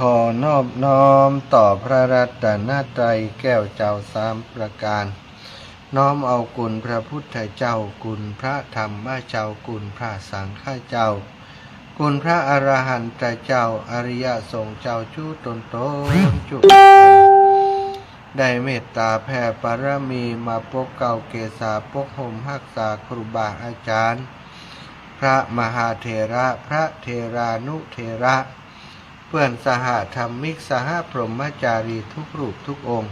ขอนอบน้อมต่อพระรัตนตรัยแก้วเจ้าสามประการน้อมเอาคุณพระพุทธเจ้าคุณพระธรรมเจ้าคุณพระสังฆเจ้าคุณพระอรหันตเจ้าอริยสงฆ์เจ้าจุตนจุได้เมตตาแผ่ปรมีมาปกเก่าเกษาปกห่มหักษาครูบาอาจารย์พระมหาเถระพระเถรานุเถระเพื่อนสหธรรมิกสหพรหมจารีทุกรูปทุกองค์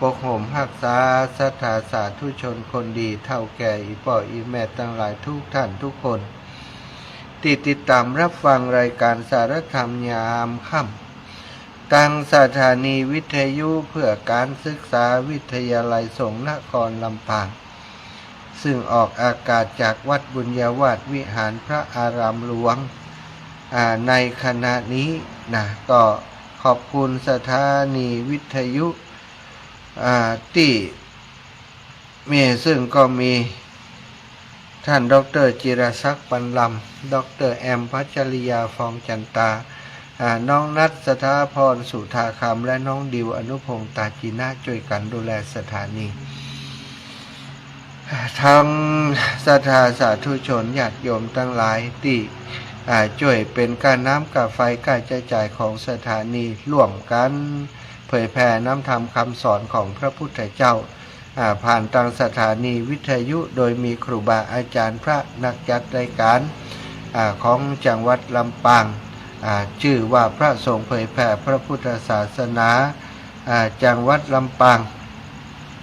ปกห่มหักษาศรัทธาสาธุชนคนดีเท่าแก่อีป่ออีแม่ทั้งหลายทุกท่านทุกคนติดตามรับฟังรายการสารธรรมยามค่ำตั้งสถานีวิทยุเพื่อการศึกษาวิทยาลัยสงฆ์นครลำปางซึ่งออกอากาศจากวัดบุญญาวาสวิหารพระอารามหลวงในขณะนี้ก็ขอบคุณสถานีวิทยุที่มีซึ่งก็มีท่านดร.จิรศักดิ์ปันลำดร.แอมพัชริยาฟองจันตาน้องนัทสถาพรสุธาคำและน้องดิวอนุพงษ์ตาจีน่าช่วยกันดูแลสถานีทั้งศรัทธาสาธุชนญาติโยมทั้งหลายที่ช่วยเป็นการน้ำกับไฟการใช้จ่ายของสถานีร่วมกันเผยแผ่น้ำธรรมคำสอนของพระพุทธเจ้าผ่านทางสถานีวิทยุโดยมีครูบาอาจารย์พระนักจัดรายการของจังหวัดลำปางชื่อว่าพระสงฆ์เผยแผ่พระพุทธศาสนาจังหวัดลำปาง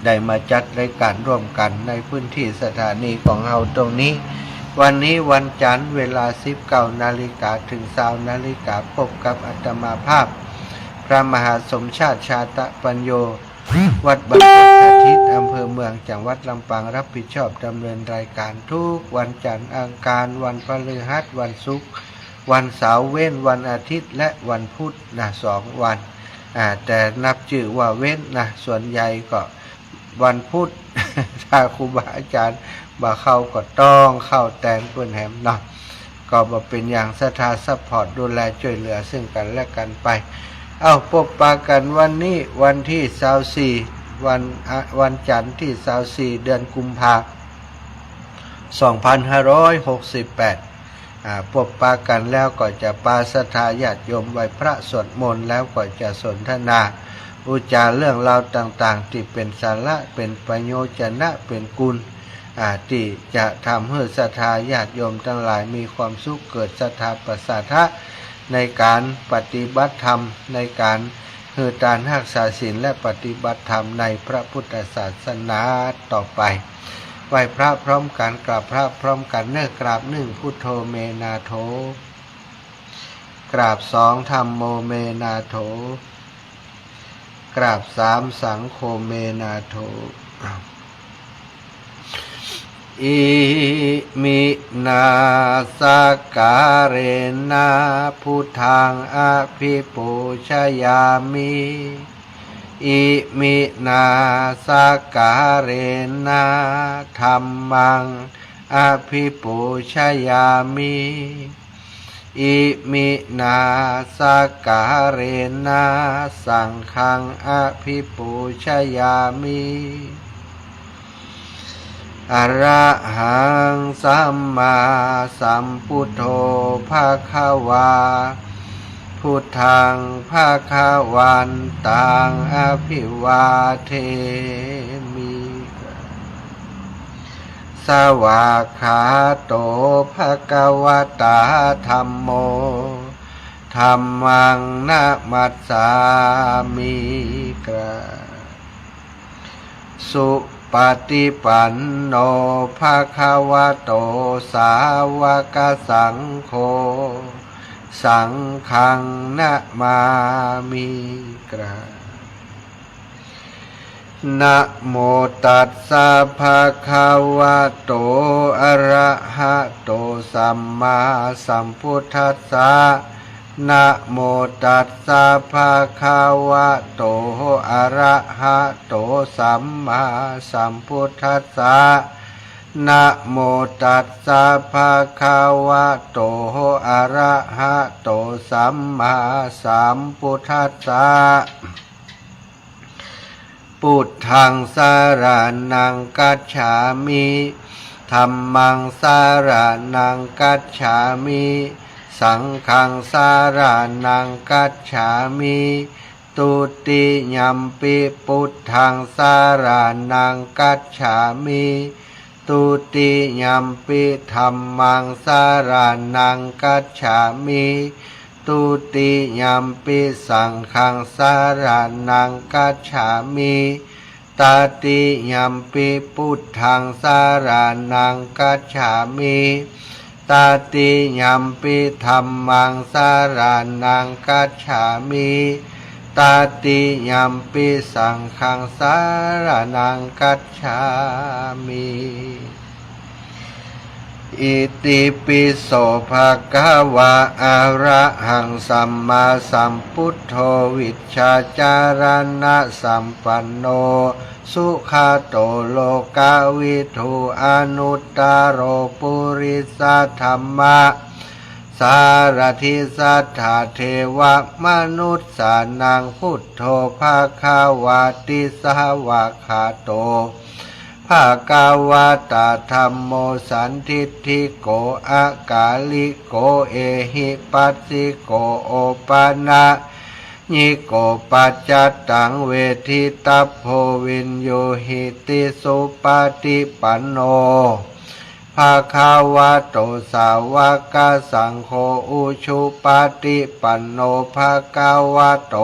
ได้มาจัดรายการร่วมกันในพื้นที่สถานีของเราตรงนี้วันนี้วันจันทร์เวลา 19 นาฬิกาถึง 20 นาฬิกาพบกับอาตมาภาพพระมหาสมชาติชาตปัญโยวัดบางกะทิอำเภอเมืองจังหวัดลำปางรับผิดชอบดำเนินรายการทุกวันจันทร์อังคารวันพฤหัสวันศุกร์วันเสาร์เว้นวันอาทิตย์และวันพุธ2 วันแต่นับชื่อว่าเว้นส่วนใหญ่ก็วันพุธถ้าครูบาอาจารย์บ่เข้าก็ต้องเข้าแตนเพื่อนแหมก็บ่เป็นอย่างศรัทธาซัพพอร์ตดูแลช่วยเหลือซึ่งกันและกันไปพบปะกันวันนี้วันที่24วันจันทร์ที่24เดือนกุมภาพันธ์2568พบปะกันแล้วก็จะปาศรัทธาญาติโยมไหว้พระสวดมนต์แล้วก็จะสนทนาอุจาเรื่องราวต่างๆที่เป็นสาระเป็นประโยชนะเป็นกุลที่จะทำให้ศรัทธาญาติโยมทั้งหลายมีความสุขเกิดศรัทธาประสาทะในการปฏิบัติธรรมในการฮือการรักษาศีลและปฏิบัติธรรมในพระพุทธศาสนาต่อไปไหว้พระพร้อมกันกราบพระพร้อมกันกราบ1พุทโธเมนาโถกราบ2ธัมโมเมนาโถกราบ3สังโฆเมนาโถอิมินาสการะนะพุทธังอภิปูชยามิอิมินาสการะนะธัมมังอภิปูชยามิอิมินาสการะนะสังฆังอภิปูชยามิอะระหังสัมมาสัมพุทโธภะคะวาพุทธังภะคะวันตังอภิวาเทมิสวากขาโตภะคะวะตาธัมโมธัมมังนะมัสสามิสุปฏิปันโนภะคะวะโตสาวกสังโฆสังฆังนะมามินะโมตัสสะภะคะวะโตอะระหะโตสัมมาสัมพุทธัสสะนะโมตัสสะภะคะวะโตอะระหะโตสัมมาสัมพุทธัสสะ นะโมตัสสะภะคะวะโตอะระหะโตสัมมาสัมพุทธัสสะพุทธังสรณังคัจฉามิธัมมังสรณังคัจฉามิสังฆังสรณังคัจฉามิตุติยัมปิพุทธังสรณังคัจฉามิตุติยัมปิธัมมังสรณังคัจฉามิตุติยัมปิสังฆังสรณังคัจฉามิตติยัมปิพุทธังสรณังคัจฉามิตติยัมปิธัมมังสรณังคัจฉามิตติยัมปิสังฆังสรณังคัจฉามิอิติปิโสภะคะวะอะระหังสัมมาสัมพุทโธวิชชาจารณะสัมปันโนสุขโตโลกวิทูอนุตตโรปุริสธัมมะสารถิสัทธาเทวมนุษย์สานังพุทโธภะคะวะติสวะคาโตภะคะวะตาธัมโมสันทิฏฐิโกอากาลิโกเอหิปัสสิโกโอปานะญิโกปัจจตังเวทิตัพโพวินโยหิติสุปฏิปันโนภะคะวะโตสาวกสังโฆอุชุปฏิปันโนภะคะวะโต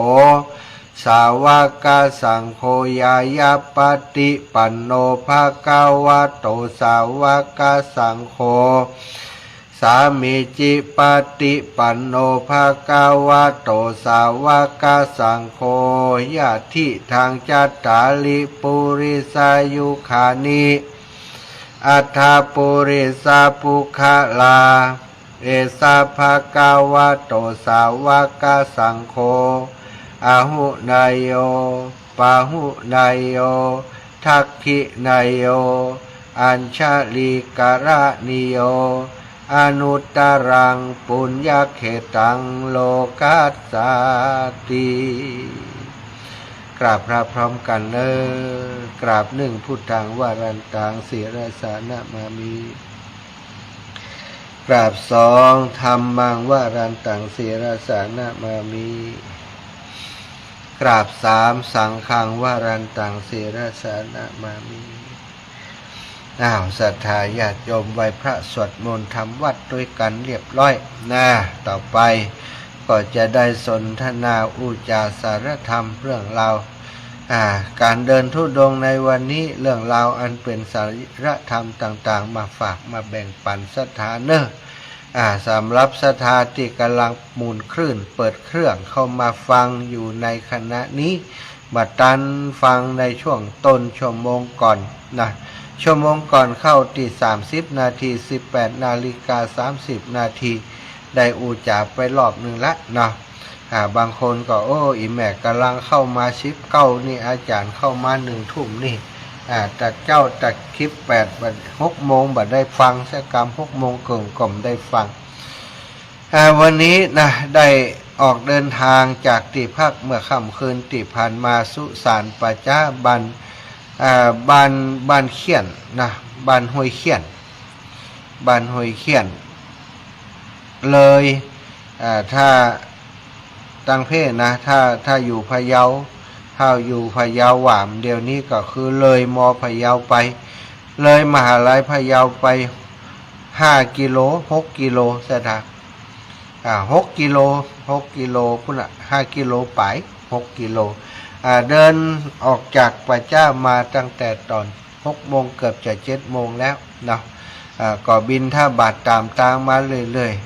สาวกสังโฆยายาปฏิปันโนภะคะวะโตสาวกสังโฆสามิจิปฏิปันโนภะคะวะโตสาวกสังโฆญาติทางจัตตาลิปุริสายุคานิอัฏฐปุริสาปุคลาเอสะภะคะวะโตสาวกสังโฆอาหุนายโยปาหุนายโยทักขินายโยอัญชลิกระนิโยอนุตตรังปุญญเขตังโลกัสสติกราบพระพร้อมกันเนอกราบหนึ่งพุทธังวารันตังศิรสานะมามิกราบสองธัมมังวารันตังศิรสานะมามิกราบสามสังฆังวารันตังศิรสานะมามิศรัทธาญาติโยมไหว้พระสวดมนต์ทำวัดด้วยกันเรียบร้อยต่อไปก็จะได้สนทนาอุจาสารธรรมเรื่องราวการเดินธุดงค์ในวันนี้เรื่องราวอันเป็นสาระธรรมต่างๆมาฝากมาแบ่งปันศรัทธาเนอะสำหรับศรัทธาที่กำลังหมุนคลื่นเปิดเครื่องเข้ามาฟังอยู่ในขณะนี้บัดตันฟังในช่วงต้นชั่วโมงก่อนชั่วโมงก่อนเข้าที่30 นาที 18:30 นาทีได้อุจาไปรอบหนึ่งละบางคนก็อีแม่กำลังเข้ามา19นี่อาจารย์เข้ามา1 ทุ่มนี่ตัดคลิป8 บัด6 โมงบัดได้ฟังสักกรรม6 โมงเกิงก่อมได้ฟังวันนี้ได้ออกเดินทางจากที่พักเมื่อค่ำคืนที่ผ่านมาสุสานปัจจาบันบ้านเขียนบ้านห้วยเขียนเลยถ้าตั้งเพศถ้าอยู่พะเยาหวามเดี๋ยวนี้ก็คือเลยมอพะเยาไปเลยมหาลัยพะเยาไป5 กิโล6 กิโลสถา6 กิโลพุ่น5 กิโลไป6 กิโลเดินออกจากปัจจ้ามาตั้งแต่ตอน6 โมงเกือบจะ7 โมงแล้วก็บินท่าบาทตามทางมาเรื่อยๆ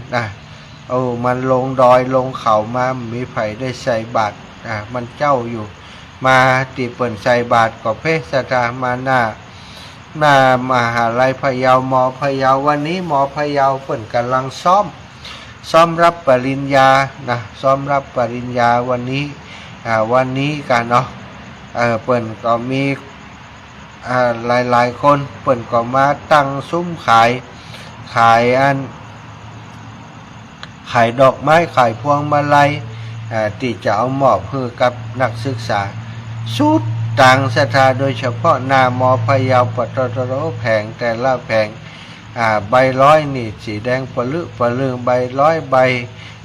มันลงดอยลงเขามามีไผได้ใส่บาทมันเจ้าอยู่มาตีเปิ่นใส่บาทก็เพศตามาหน้ามหาลัยพะเยามอพะเยาวันนี้มอพะเยาเปิ่นกำลังซ้อมรับปริญญาซ้อมรับปริญญาวันนี้กันเปิ่นก็มี หลายคนเปิ่นก็มาตั้งซุ้มขายขายดอกไม้ขายพวงมาลัยที่จะเอามอบให้กับนักศึกษาสุดต่างศรัทธาโดยเฉพาะหน้ามอพะเยาปตตรแผงแต่ละแผงใบร้อยนี่สีแดงปะลึปะลึงใบร้อยใบ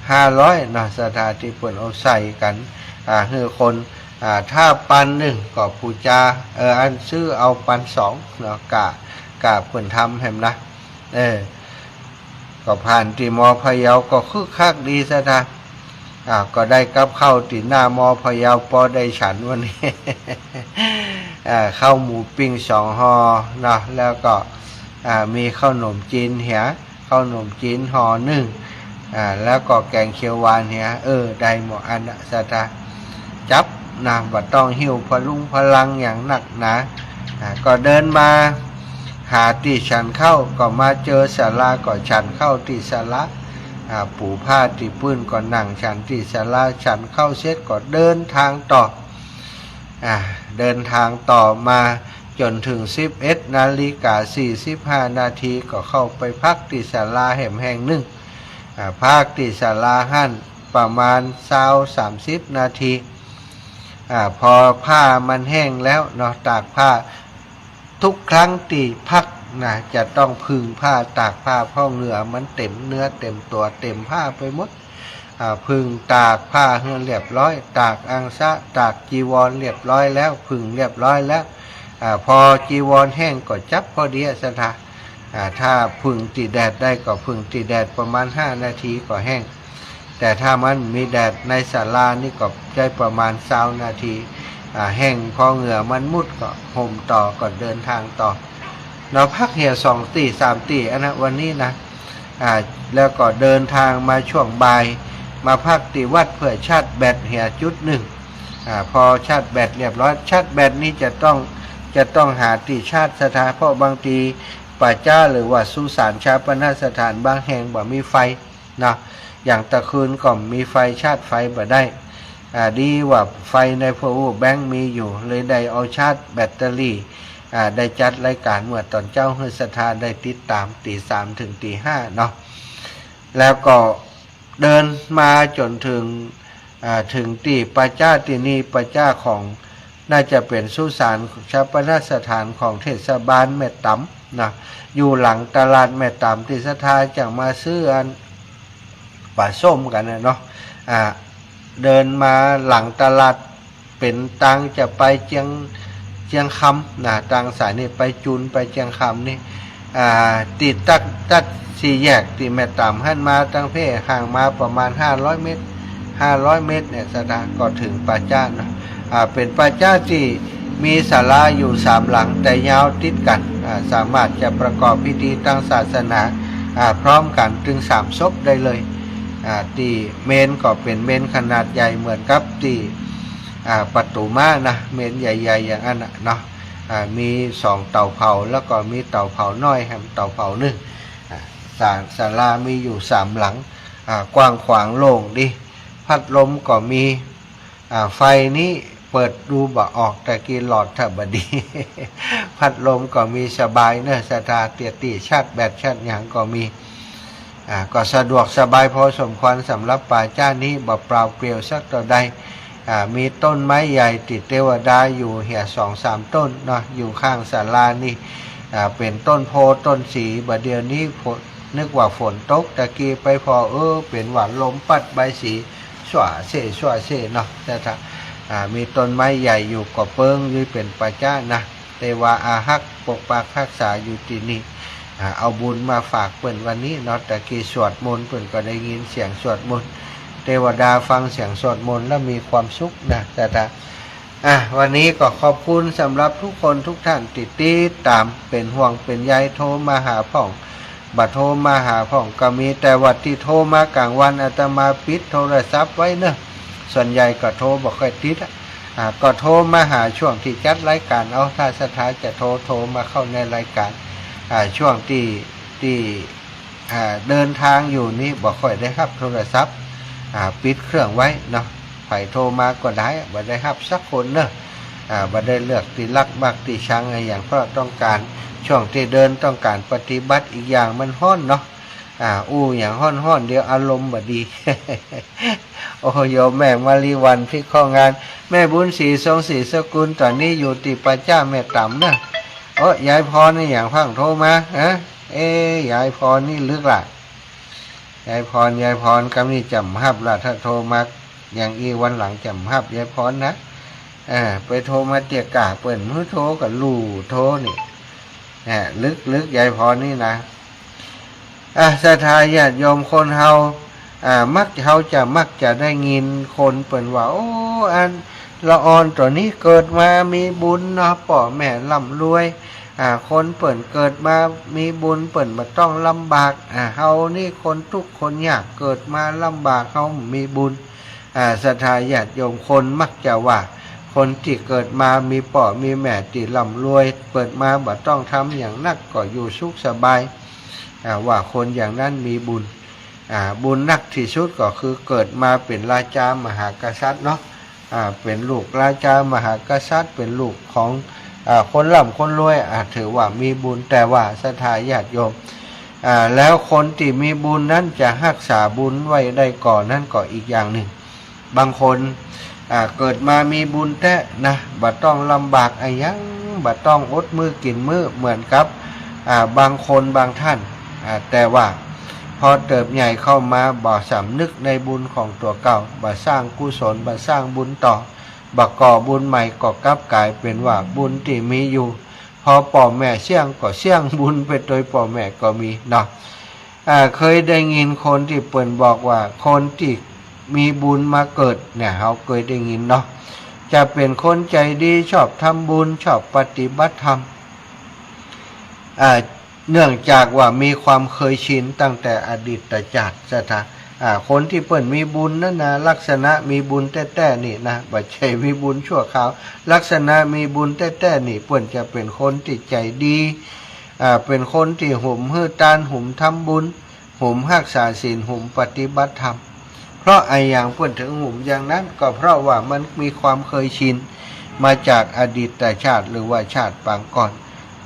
500นะศรัทธาที่เปิ่นเอาใส่กันให้คนถ้าปันหนึ่งก็ปูจาอันซื้อเอาปัน2เนาะกะเปิ่นทำแหมนะก็ผ่านที่มอพะเยาก็คึกคักดีศรัทธาก็ได้กับข้าวตีหน้ามอพะเยาพอได้ฉันวันนี้ ข้าวหมูปิ้ง2ห่อนะแล้วก็มีข้าวหนมจีนข้าวหนมจีนห่อ1แล้วก็แกงเขียวหวานได้หมดอันนะศรัทธาจับนะบ่ต้องหิวพลังอย่างหนักหนาก็เดินมาหาที่ฉันเข้าก็มาเจอศาลาก็ฉันเข้าที่ศาลาปูผ้าที่ปื้นก็นั่งฉันที่ศาลาฉันเข้าเสร็จก็เดินทางต่อมาจนถึง11:45 นาทีก็เข้าไปพักที่ศาลาแห่งหนึ่งพักที่ศาลาหั่นประมาณ20-30 นาทีพอผ้ามันแห้งแล้วเนาะตากผ้าทุกครั้งที่พักจะต้องพึ่งผ้าตากผ้าเพราะเหงื่อมันเต็มเนื้อเต็มตัวเต็มผ้าไปหมดพึ่งตากผ้าให้เรียบร้อยตากอังสะตากจีวรเรียบร้อยแล้วพึ่งเรียบร้อยแล้วพอจีวรแห้งก็จับพอดีศรัทธาถ้าพึ่งตีแดดได้ก็พึ่งตีแดดประมาณ5 นาทีก็แห้งแต่ถ้ามันมีแดดในศาลานี่ก็ได้ประมาณ20 นาทีแห้งพอเหงื่อมันมุดก็ห่มต่อก็เดินทางต่อเราพักเหี่ย2 ตี3 ตีวันนี้นะแล้วก็เดินทางมาช่วงบ่ายมาพักที่วัดเพื่อชาร์จแบตเหี่ยจุด1พอชาร์จแบตเรียบร้อยชาร์จแบตนี้จะต้องหาที่ชาร์จสถานเพราะบางทีป่าจ้าหรือว่าสุสานชาปนสถานบางแห่งบ่มีไฟนะอย่างตะคืนก็มีไฟชาร์จไฟบ่ได้ดีว่าไฟในพวกแบงค์มีอยู่เลยได้เอาชาร์จแบตเตอรี่ได้จัดรายการเมื่อตอนเจ้าเฮือศรัทธาได้ติดตามตี 3 ถึงตี 5เนาะแล้วก็เดินมาจนถึงตีป่าจ้าที่นี่ป่าจ้าของน่าจะเป็นสุสานชาปนสถานของเทศบาลแม่ตำนะอยู่หลังตลาดแม่ตำที่ศรัทธาจะมาซื้ออันปลาส้มกันเนาะเดินมาหลังตลาดเป็นตังจะไปเจียงคำตังสายนี่ไปจูนไปเจียงคำนี่ติดตัด4 แยกที่แม่ตำหันมาตั้งเพ่ห่างมาประมาณ500 เมตรเนี่ยศรัทธาก็ถึงป่าจ้าเนาะเป็นป่าจ้าที่มีศาลาอยู่3 หลังแต่ยาวติดกันสามารถจะประกอบพิธีทางศาสนาพร้อมกันถึง3 ศพได้เลยที่เมนก็เป็นเมนขนาดใหญ่เหมือนกับที่ประตูม้านะเมนใหญ่ๆอย่างนั้นเนาะมี2 เตาเผาแล้วก็มีเตาเผาน้อยแฮมเตาเผา1ศาลามีอยู่3 หลังกว้างขวางโล่งดีพัดลมก็มีไฟนี้เปิดดูบ่ออกแต่กีหลอดถ้าบดี พัดลมก็มีสบายเนอะศรัทธาเตียตีชาติแบตชาติหยังก็มีก็สะดวกสบายพอสมควรสำหรับป่าจ้านี้บ่เปล่าเปลี่ยวสักต่อใดมีต้นไม้ใหญ่ติดเทวดาอยู่เหี่ย2-3 ต้นเนาะอยู่ข้างศาลานี่เป็นต้นโพต้นสีบัดเดี๋ยวนี้นึกว่าฝนตกตะกี้ไปพอเป็นหวานลมปัดใบสีสว่าเสเนาะแต่ถ้ามีต้นไม้ใหญ่อยู่ก็เปิ้งอยู่เป็นป่าจ้านะแต่ว่าอาฮักปกปักรักษาอยู่ที่นี่เอาบุญมาฝากเปิ่นวันนี้เนาะตะกี้สวดมนต์เปิ่นก็ได้ยินเสียงสวดมนต์เทวดาฟังเสียงสวดมนต์แล้วมีความสุขนะแต่วันนี้ก็ขอบคุณสำหรับทุกคนทุกท่านติดตามเป็นห่วงเป็นใยโทรมาหาพ่องบัดโทรมาหาพ่องก็มีแต่วัดที่โทรมากลางวันอาตมาปิดโทรศัพท์ไว้เนอะส่วนใหญ่ก็โทรบ่ค่อยติดก็โทรมาหาช่วงที่จัดรายการเอาถ้าศรัทธาจะโทรมาเข้าในรายการช่วงที่เดินทางอยู่นี่บ่ค่อยได้รับโทรศัพท์ปิดเครื่องไว้เนาะไผโทรมาก็ได้บ่ได้รับสักคนเนอะ บ่ได้เลือกที่รักมักที่ชังอะไรอย่างเพราะต้องการช่วงที่เดินต้องการปฏิบัติอีกอย่างมันฮ้อนเนาะอย่างฮ้อนเดียวอารมณ์บ่ดี โอ้โยมแม่มารีวันพี่ข้องานแม่บุญศรีทรงศรีสกุลตอนนี้อยู่ที่ประจ้าแม่ต่ำนะยายพรนี่อย่างพังโทรมายายพรนี่ลึกล่ะยายพรกำนี่จำฮับล่ะถ้าโทรมาอย่างอีวันหลังจำฮับยายพรนะไปโทรมาเตียกาเปิ่นมือโทรกับลู่โทรนี่ลึกยายพรนี่นะศรัทธาญาติโยมคนเฮามักจะได้ยินคนเปิ่นว่าโอ้อันละออนตัวนี้เกิดมามีบุญเนาะพ่อแม่ร่ำรวยคนเปิ่นเกิดมามีบุญเปิ่นบ่ต้องลำบากเฮานี่คนทุกคนยากเกิดมาลำบากเฮามีบุญศรัทธาญาติโยมคนมักจะว่าคนที่เกิดมามีพ่อมีแม่ที่ร่ำรวยเปิดมาบ่ต้องทำอย่างนักก็อยู่สุขสบายว่าคนอย่างนั้นมีบุญบุญนักที่สุดก็คือเกิดมาเป็นราชามหากษัตริย์เนาะเป็นลูกราชามหากษัตริย์เป็นลูกของคนร่ำคนรวยถือว่ามีบุญแต่ว่าศรัทธาญาติโยมแล้วคนที่มีบุญนั้นจะรักษาบุญไว้ได้ก่อนนั่นก็อีกอย่างหนึ่งบางคนเกิดมามีบุญแท้นะบ่ต้องลำบากอะไรยังบ่ต้องอดมือกินมือเหมือนกับบางคนบางท่านแต่ว่าพอเติบใหญ่เข้ามาบ่สำนึกในบุญของตัวเก่าบ่สร้างกุศลบ่สร้างบุญต่อบ่ก่อบุญใหม่ก็กลับกลายเป็นว่าบุญที่มีอยู่พอพ่อแม่เสี่ยงก็เสี่ยงบุญไปโดยพ่อแม่ก็มีเนาะเคยได้ยินคนที่เปิ้นบอกว่าคนที่มีบุญมาเกิดเนี่ยเราเคยได้ยินเนาะจะเป็นคนใจดีชอบทำบุญชอบปฏิบัติธรรมเนื่องจากว่ามีความเคยชินตั้งแต่อดีตชาติศรัทธาคนที่เปิ้นมีบุญนั่นนะลักษณะมีบุญแต้ๆนี่นะบ่ใช่มีบุญชั่วคราวลักษณะมีบุญแต้ๆนี่เปิ้นจะเป็นคนที่ใจดีเป็นคนที่หุ่มฮื้อตานหุ่มทำบุญหุ่มรักษาศีลหุ่มปฏิบัติธรรมเพราะอย่างเปิ้นถึงหุ่มอย่างนั้นก็เพราะว่ามันมีความเคยชินมาจากอดีตชาติหรือว่าชาติปางก่อน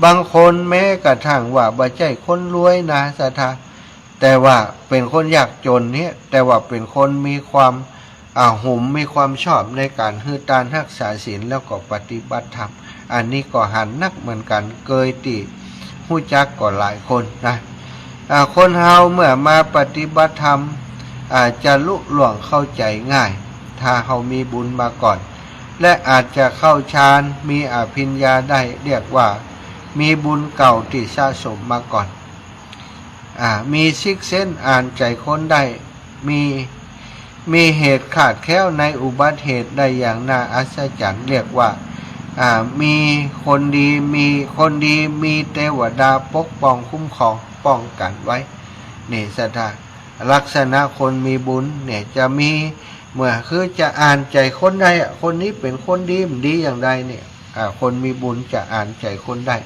บางคนแม้กระทั่งว่าบ่ใช่คนรวยนะศรัทธาแต่ว่าเป็นคนยากจนเนี่ยแต่ว่าเป็นคนมีความหุ่มมีความชอบในการฮื้อตานรักษาศีลแล้วก็ปฏิบัติธรรมอันนี้ก็หันนักเหมือนกันเกยติฮู้จักก็หลายคนนะคนเฮาเมื่อมาปฏิบัติธรรมจะลุล่วงเข้าใจง่ายถ้าเฮามีบุญมาก่อนและอาจจะเข้าฌานมีอภิญญาได้เรียกว่ามีบุญเก่าที่สะสมมาก่อนมีซิกเซนอ่านใจคนได้มีเหตุขาดแคล้วในอุบัติเหตุได้อย่างน่าอัศจรรย์เรียกว่ามีคนดีมีเทวดาปกป้องคุ้มครองป้องกันไว้นี่ศรัทธาลักษณะคนมีบุญเนี่ยจะมีเมื่อคือจะอ่านใจคนได้คนนี้เป็นคนดีอย่างใดเนี่ยคนมีบุญจะอ่านใจคนได้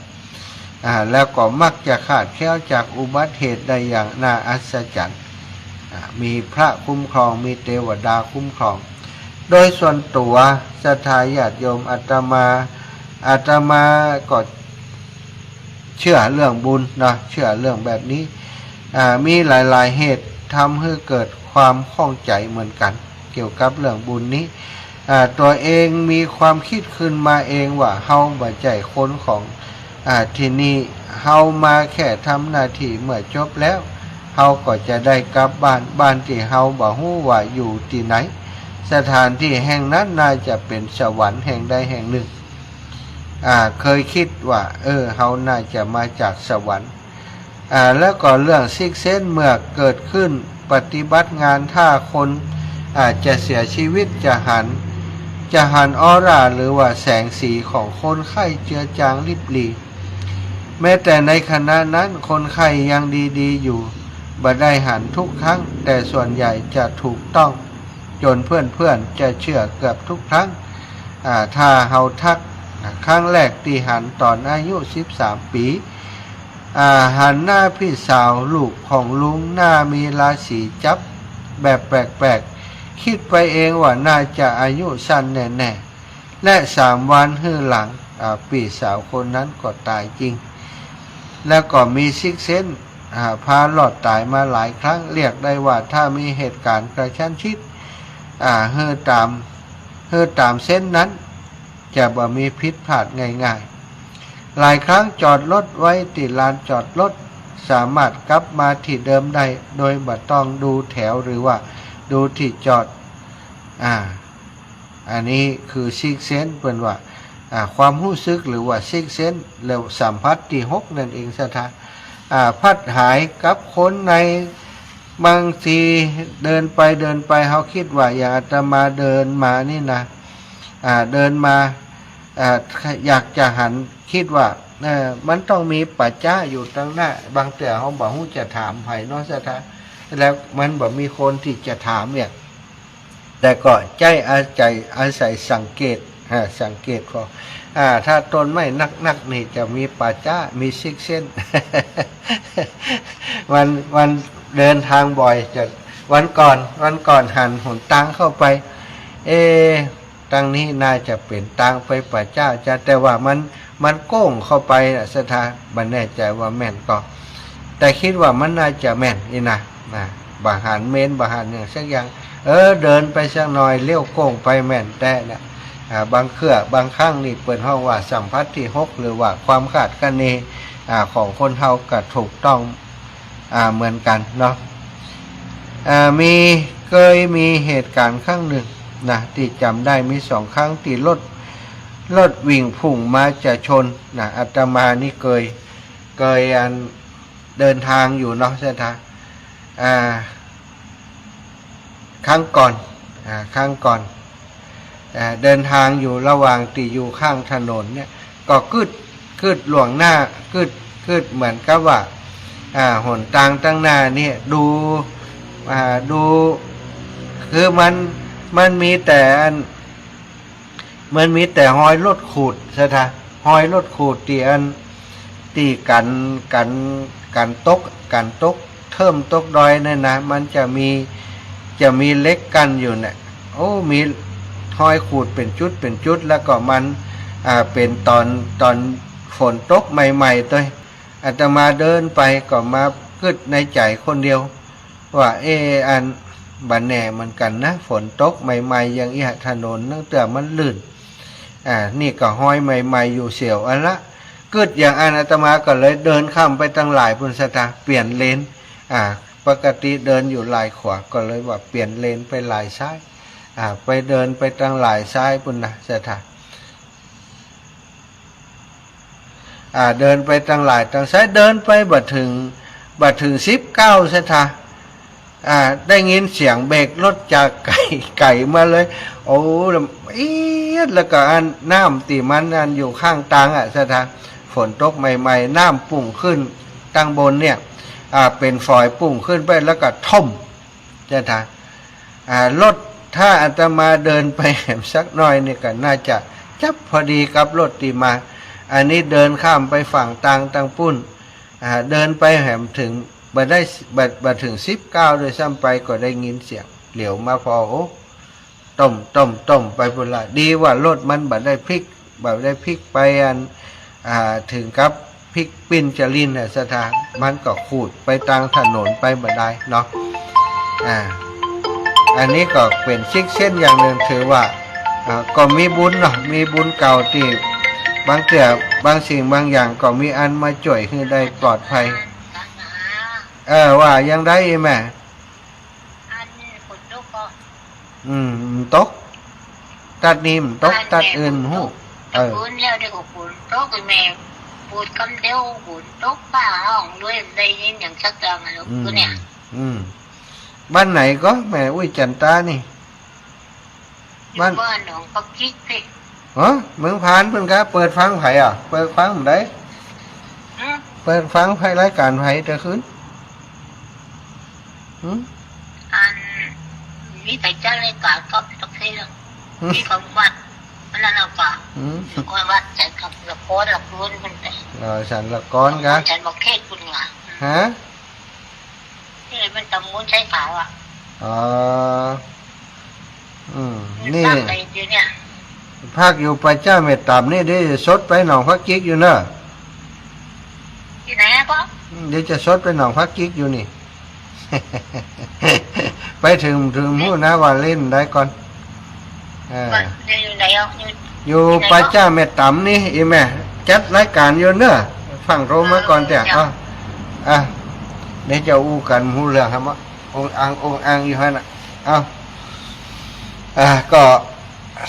แล้วก็มักจะขาดแคล้วจากอุบัติเหตุได้อย่างน่าอัศจรรย์มีพระคุ้มครองมีเทวดาคุ้มครองโดยส่วนตัวศรัทธาญาติโยมอาตมาก็เชื่อเรื่องบุญนะเชื่อเรื่องแบบนี้มีหลายๆเหตุทำให้เกิดความข้องใจเหมือนกันเกี่ยวกับเรื่องบุญนี้ตัวเองมีความคิดขึ้นมาเองว่าเฮาบ่ใจคนของที่นี่เฮามาแค่ทำหน้าที่เมื่อจบแล้วเฮาก็จะได้กลับบ้านที่เฮาบ่ฮู้ว่าอยู่ที่ไหนสถานที่แห่งนั้นน่าจะเป็นสวรรค์แห่งใดแห่งหนึ่งเคยคิดว่าเฮาน่าจะมาจากสวรรค์แล้วก็เรื่องซิกเซนเมื่อเกิดขึ้นปฏิบัติงานถ้าคนจะเสียชีวิตจะหันออร่าหรือว่าแสงสีของคนไข้เจือจางริบหรี่แม้แต่ในขณะนั้นคนไข้ยังดีอยู่บ่ได้หันทุกครั้งแต่ส่วนใหญ่จะถูกต้องจนเพื่อนจะเชื่อเกือบทุกครั้งถ้าเฮาทักครั้งแรกที่หันตอนอายุ13 ปีหันหน้าพี่สาวลูกของลุงหน้ามีราศีจับแบบแปลกๆคิดไปเองว่าน่าจะอายุสั้นแน่ๆ และ3 วันฮื้อหลังปีสาวคนนั้นก็ตายจริงแล้วก็มีซิกเซนพาหลอดตายมาหลายครั้งเรียกได้ว่าถ้ามีเหตุการณ์กระชั้นชิดเฮือตามเส้นนั้นจะบ่มีพิษพลาดง่ายๆหลายครั้งจอดรถไว้ที่ลานจอดรถสามารถกลับมาที่เดิมได้โดยบ่ต้องดูแถวหรือว่าดูที่จอดอันนี้คือซิกเซนเป็นว่าความรู้สึกหรือว่าซิกเซนแล้วสัมผัสที่6นั่นเองสถานพัดหายกับคนในบางทีเดินไปเขาคิดว่าอย่างอาตมาเดินมานี่นะเดินมาอยากจะหันคิดว่ามันต้องมีปัจจ้าอยู่ตั้งหน้าบางแต่เขาบอกว่าจะถามไผ่นอกสถานแล้วมันบอกมีคนที่จะถามเนี่ยแต่ก็ใจอาศัยสังเกตพอถ้าต้นไม้นักนี่จะมีป่าจ้ามีซิกเซน วันเดินทางบ่อยจะวันก่อนหันหนตังเข้าไปตังนี้น่าจะเป็นตังไปป่าจ้าจะแต่ว่ามันโก้งเข้าไปสถานบันแน่ใจว่าแม่นก็แต่คิดว่ามันน่าจะแม่นนี่นะบาหันเมนบาหันอย่างสักอย่างเดินไปสักหน่อยเลี้ยวโก้งไปแม่นแต่เนี่ยบางครั้งนี่เปิดห้องว่าสัมผัสที่6หรือว่าความคาดคะเนของคนเฮาก็ถูกต้องเหมือนกันเนาะเคยมีเหตุการณ์ครั้งหนึ่งนะที่จำได้มี2 ครั้งที่รถวิ่งพุ่งมาจะชนอาตมานี่เคยเดินทางอยู่เนาะใช่ไหมครั้งก่อนเดินทางอยู่ระหว่างที่อยู่ข้างถนนเนี่ยก็กึดหลวงหน้ากึดเหมือนกับว่าหนทางตั้งหน้านี่ดูคือมันมีแต่หอยรถขูดใช่ไหมหอยรถขูดตีกันตกเทิมตกดอยนั่นนะมันจะมีเล็กกันอยู่เนี่ยมีหอยขูดเป็นจุดแล้วก็มันเป็นตอนฝนตกใหม่ๆตัวอาตมาเดินไปก็มาคิดในใจคนเดียวว่าอันบันแหน่มันกันนะฝนตกใหม่ๆอย่างอีถนนตั้งแต่มันลื่นนี่ก็ห้อยใหม่ๆอยู่เสียวอันละกึดอย่างอาตมาก็เลยเดินข้ามไปตั้งหลายพุนสตาเปลี่ยนเลนปกติเดินอยู่ลายขวาก็เลยว่าเปลี่ยนเลนไปลายซ้ายไปเดินไปตั้งหลายซ้ายปุ่นนะสถานเดินไปตั้งหลายตั้งซ้ายเดินไปบัดถึง19สถานได้ยินเสียงเบรกรถจากไก่มาเลยแล้วก็น้ำตีมันอยู่ข้างทางสถานฝนตกใหม่ๆน้ำปุ่งขึ้นตั้งบนเนี่ยเป็นฝอยปุ่งขึ้นไปแล้วก็ท่มจะทางรถถ้าอาตมาเดินไปแหมสักหน่อยเนี่ยก็น่าจะจับพอดีกับรถตีมาอันนี้เดินข้ามไปฝั่งตังปุ้นเดินไปแหมถึงบัดถึง19โดยซ้ำไปก็ได้ยินเสียงเหลียวมาพอต้มไปพุ่นละดีว่ารถมันบัดได้พลิกไปถึงกับพลิกปิ้นจะลินสถานมันก็ขูดไปตามถนนไปบัดได้เนาะอันนี้ก็เป็นซิกเส้นอย่างหนึ่งถือว่าก็มีบุญเนาะมีบุญเก่าที่บางสิ่งบางอย่างก็มีอันมาช่วยให้ได้ปลอดภัยว่ายังได้แม่ตกตัดนิ่มตกตัดอื่นหูบุญแล้วได้ก็บุญตกไปแม่บุญคำเดียวบุญตกป้าห้องด้วยได้ยินอย่างสักอย่างนะลูกคือเนี่ยบ้านไหนก็แม่อุ้ยจันตานี่บ้านหนองปักจิกสิเมืองพานเพิ่นครับเปิดฟังไผเปิดฟังได้เปิดฟังไผรายการไผแต่คืนมีแต่เจ้ารายการก็ตกเที่ยงมีของวัดมันนั่นเอาป่ะก็วัดฉันกับละครละพื้นมันแต่ฉันละก้อนกันฉันบอกเทศคุณไงนี่มันตำมุนใช้ขาวนี่ ภาคอยู่ประจ้าเม็ดต่ำนี่ได้สดไปหนองพักกิ๊กอยู่เนอะ ที่ไหนอะพ่อ เดี๋ยวจะสดไปหนองพักกิ๊กอยู่นี่ ไปถึงมู้นะว่าเล่นได้ก่อนอยู่ไหนอ่ะอยู่ประจ้าเม็ดต่ำนี่อีแม่จัดรายการอยู่เนอะฟังโทรมาก่อนแต่เดี๋ยวจะอู้กันหูเรื่องครับว่าองอังอยู่ฮะน่ะก็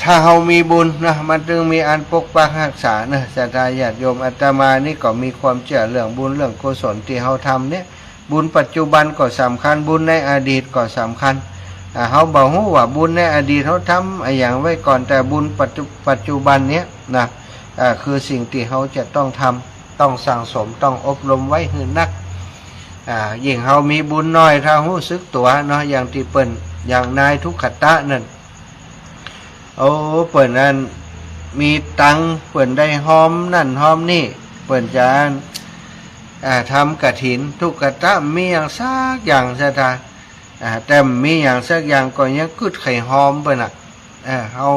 ถ้าเรามีบุญนะมันจึงมีอันปกปักรักษานะศรัทธาญาติโยมอาตมานี่ก็มีความเชื่อเรื่องบุญเรื่องกุศลที่เราทำเนี่ยบุญปัจจุบันก็สำคัญบุญในอดีตก็สำคัญเขาบอกว่าบุญในอดีตเขาทำอย่างไว้ก่อนแต่บุญปัจจุบันเนี้ยนะคือสิ่งที่เขาจะต้องทำต้องสั่งสมต้องอบรมไว้ให้นักยิ่งเขามีบุญน้อยถ้าหู้ซึกตัวเนาะอย่างที่เปิ่นอย่างนายทุกขตะนั่นเปิ่นนั้นมีตังเปิ่นได้หอมนั่นหอมนี่เปิ่นจะทำกฐินทุกขตะมีอย่างสักอย่างซะท่าแต่มีอย่างสักอย่างก็ยังกึดไข่หอมเปิ่นเขา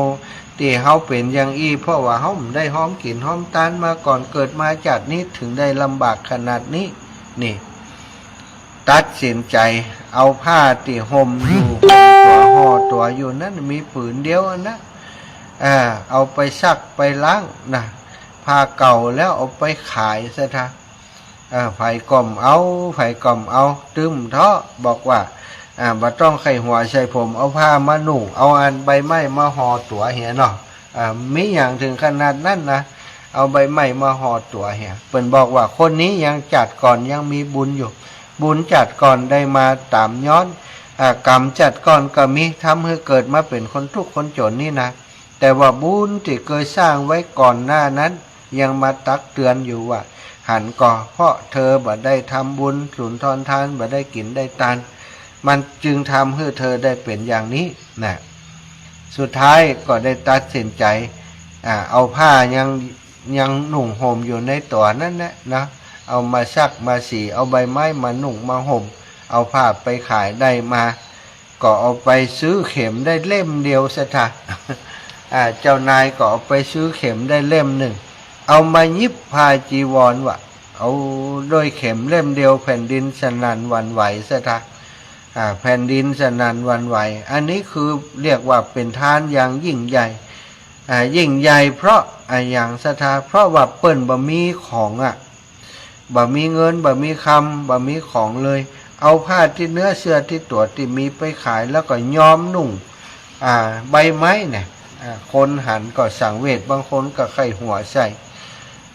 ที่เขาเป็นอย่างเพราะว่าเขาได้หอมกลิ่นหอมตานมาก่อนเกิดมาจากนี้ถึงได้ลำบากขนาดนี้นี่ตัดสินใจเอาผ้าที่ห่มอยู่ตัวห่อตัวอยู่นั้นมีผืนเดียวนะเอาไปซักไปล้างนะผ้าเก่าแล้วเอาไปขายซะท่าไผ่ก่อมเอาตึมเถาะบอกว่าบ่ต้องไข่หัวใส่ผมเอาผ้ามาหนุ่งเอาอันใบไม้มาห่อตัวเหี้ยเนาะมีอย่างถึงขนาดนั้นนะเอาใบไม้มาห่อตัวเหี้ยเปิ้นบอกว่าคนนี้ยังจัดก่อนยังมีบุญอยู่บุญจัดก่อนได้มาตามย้อนกรรมจัดก่อนก็มีทำให้เกิดมาเป็นคนทุกข์คนจนนี่นะแต่ว่าบุญที่เคยสร้างไว้ก่อนหน้านั้นยังมาตักเตือนอยู่ว่าหันก่อเพราะเธอบ่ได้ทำบุญสุนทรทานบ่ได้กินได้ทานมันจึงทำให้เธอได้เป็นอย่างนี้นะสุดท้ายก็ได้ตัดสินใจเอาผ้ายังหนุ่งห่มอยู่ในตัวนั่นแหละนะเอามาซักมาสีเอาใบไม้มาหนุ่งมาห่มเอาผ้าไปขายได้มาก็เอาไปซื้อเข็มได้เล่มเดียวซะท่าเจ้านายก็เอาไปซื้อเข็มได้เล่มหนึ่งเอามายิบผ้าจีวรว่ะเอาโดยเข็มเล่มเดียวแผ่นดินสนั่นหวั่นไหวซะท่าแผ่นดินสนั่นหวั่นไหวอันนี้คือเรียกว่าเป็นทานอย่างยิ่งใหญ่ยิ่งใหญ่เพราะอย่างศรัทธาเพราะว่าเปิ้นบ่มีของบ่มีเงินบ่มีคำบ่มีของเลยเอาผ้าที่เนื้อเสื้อที่ตัวที่มีไปขายแล้วก็ย้อมนุ่งใบไม้เนี่ยคนหันก็สังเวชบางคนก็ไข้หัวใส่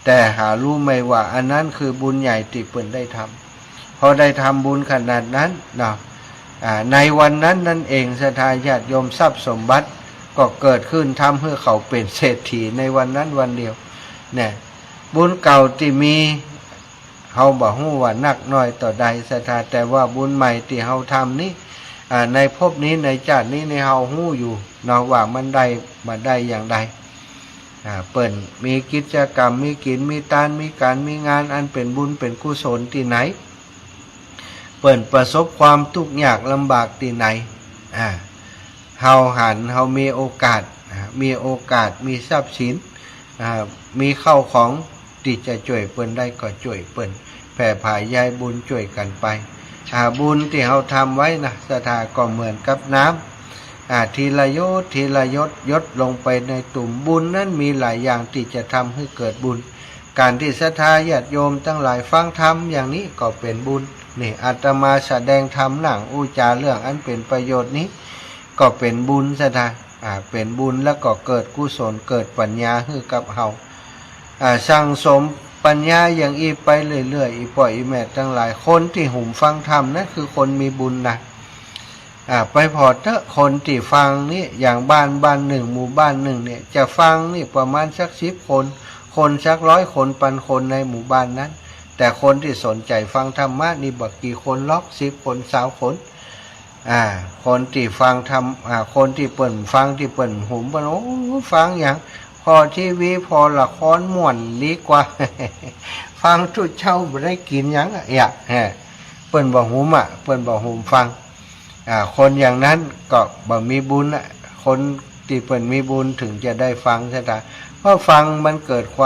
แต่หารู้ไหมว่าอันนั้นคือบุญใหญ่ที่เปิ้นได้ทำพอได้ทำบุญขนาดนั้นเนาะในวันนั้นนั่นเองศรัทธาญาติโยมทรัพย์สมบัติก็เกิดขึ้นทำให้เขาเป็นเศรษฐีในวันนั้นวันเดียวเนี่ยบุญเก่าที่มีเฮาบ่ฮู้ว่านักน้อยต่อใดศรัทธาแต่ว่าบุญใหม่ที่เฮาทำนี้ในภพนี้ในชาตินี้ในเฮาฮู้อยู่เนาะว่ามันได้มาได้อย่างใดเปิ้นมีกิจกรรมมีกินมีทานมีการมีงานอันเป็นบุญเป็นกุศลที่ไหนเปิ้นประสบความทุกข์ยากลำบากที่ไหนเฮามีโอกาสมีทรัพย์สินมีเข้าของที่จะช่วยเปิ้นได้ก็ช่วยเปิ้นแผ่ผายายบุญช่วยกันไปบุญที่เฮาทำไว้นะศรัทธาก็เหมือนกับน้ำทีละยศยศลงไปในตุ่มบุญนั้นมีหลายอย่างที่จะทำให้เกิดบุญการที่ศรัทธาญาติโยมทั้งหลายฟังธรรมอย่างนี้ก็เป็นบุญนี่อาตมาแสดงธรรมหลังอุจาเรื่องอันเป็นประโยชน์นี้ก็เป็นบุญศรัทธาเป็นบุญแล้วก็เกิดกุศลเกิดปัญญาให้กับเฮาสั่งสมปัญญาอย่างไปเรื่อยๆอีป่อยอีแม่ทั้งหลายคนที่หุ่มฟังธรรมนั่นคือคนมีบุญนะไปพอเถอะคนที่ฟังนี่อย่างบ้านหนึ่งหมู่บ้านหนึ่งเนี่ยจะฟังนี่ประมาณสัก10 คนสัก100 คนปันคนในหมู่บ้านนั้นแต่คนที่สนใจฟังธรรมะนี่บักกี่คนล็อก10 คน20 คนคนที่ฟังธรรมคนที่เปิ่นฟังที่เปิ่นหุ่มเปิ่นโอ้ฟังอย่างพอทีวีพอละครม่วนดีกว่า ฟังทุกเช้าบ่ได้กินหยังเปิ่นบ่หุ่มเปิ่นบ่หุ่มฟังคนอย่างนั้นก็บ่มีบุญคนท ที่เปิ่นมีบุญถึงจะได้ฟังใช่ไหมเพราะฟังมันเกิดคว